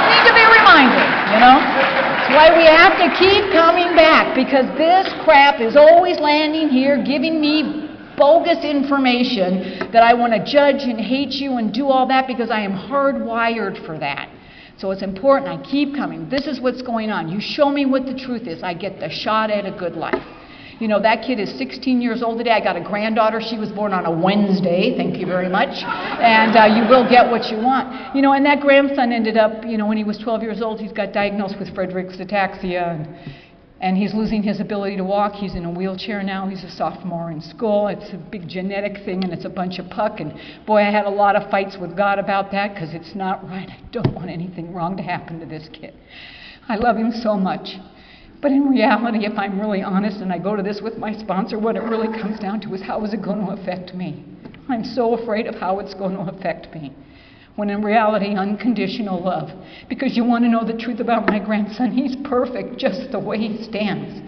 need to be reminded, you know? That's why we have to keep coming back, because this crap is always landing here, giving me bogus information that I want to judge and hate you and do all that because I am hardwired for that. So it's important I keep coming. This is what's going on. You show me what the truth is, I get the shot at a good life. You know, that kid is 16 years old today. I got a granddaughter. She was born on a Wednesday. Thank you very much. And you will get what you want. You know, and that grandson ended up, you know, when he was 12 years old, he's got diagnosed with Friedreich's ataxia. And he's losing his ability to walk. He's in a wheelchair now. He's a sophomore in school. It's a big genetic thing, and it's a bunch of puck. And boy, I had a lot of fights with God about that because it's not right. I don't want anything wrong to happen to this kid. I love him so much. But in reality, if I'm really honest, and I go to this with my sponsor, what it really comes down to is how is it going to affect me? I'm so afraid of how it's going to affect me. When in reality, unconditional love. Because you want to know the truth about my grandson, he's perfect just the way he stands.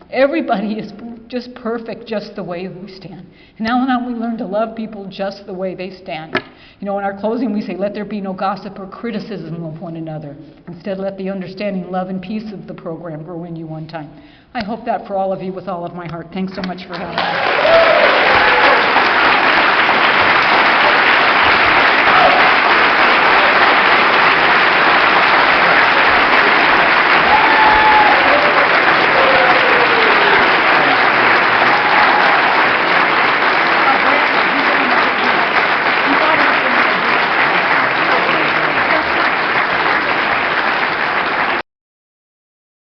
Everybody is just perfect just the way we stand. And now and now we learn to love people just the way they stand. You know, in our closing we say, let there be no gossip or criticism of one another. Instead, let the understanding, love, and peace of the program grow in you one time. I hope that for all of you with all of my heart. Thanks so much for having me.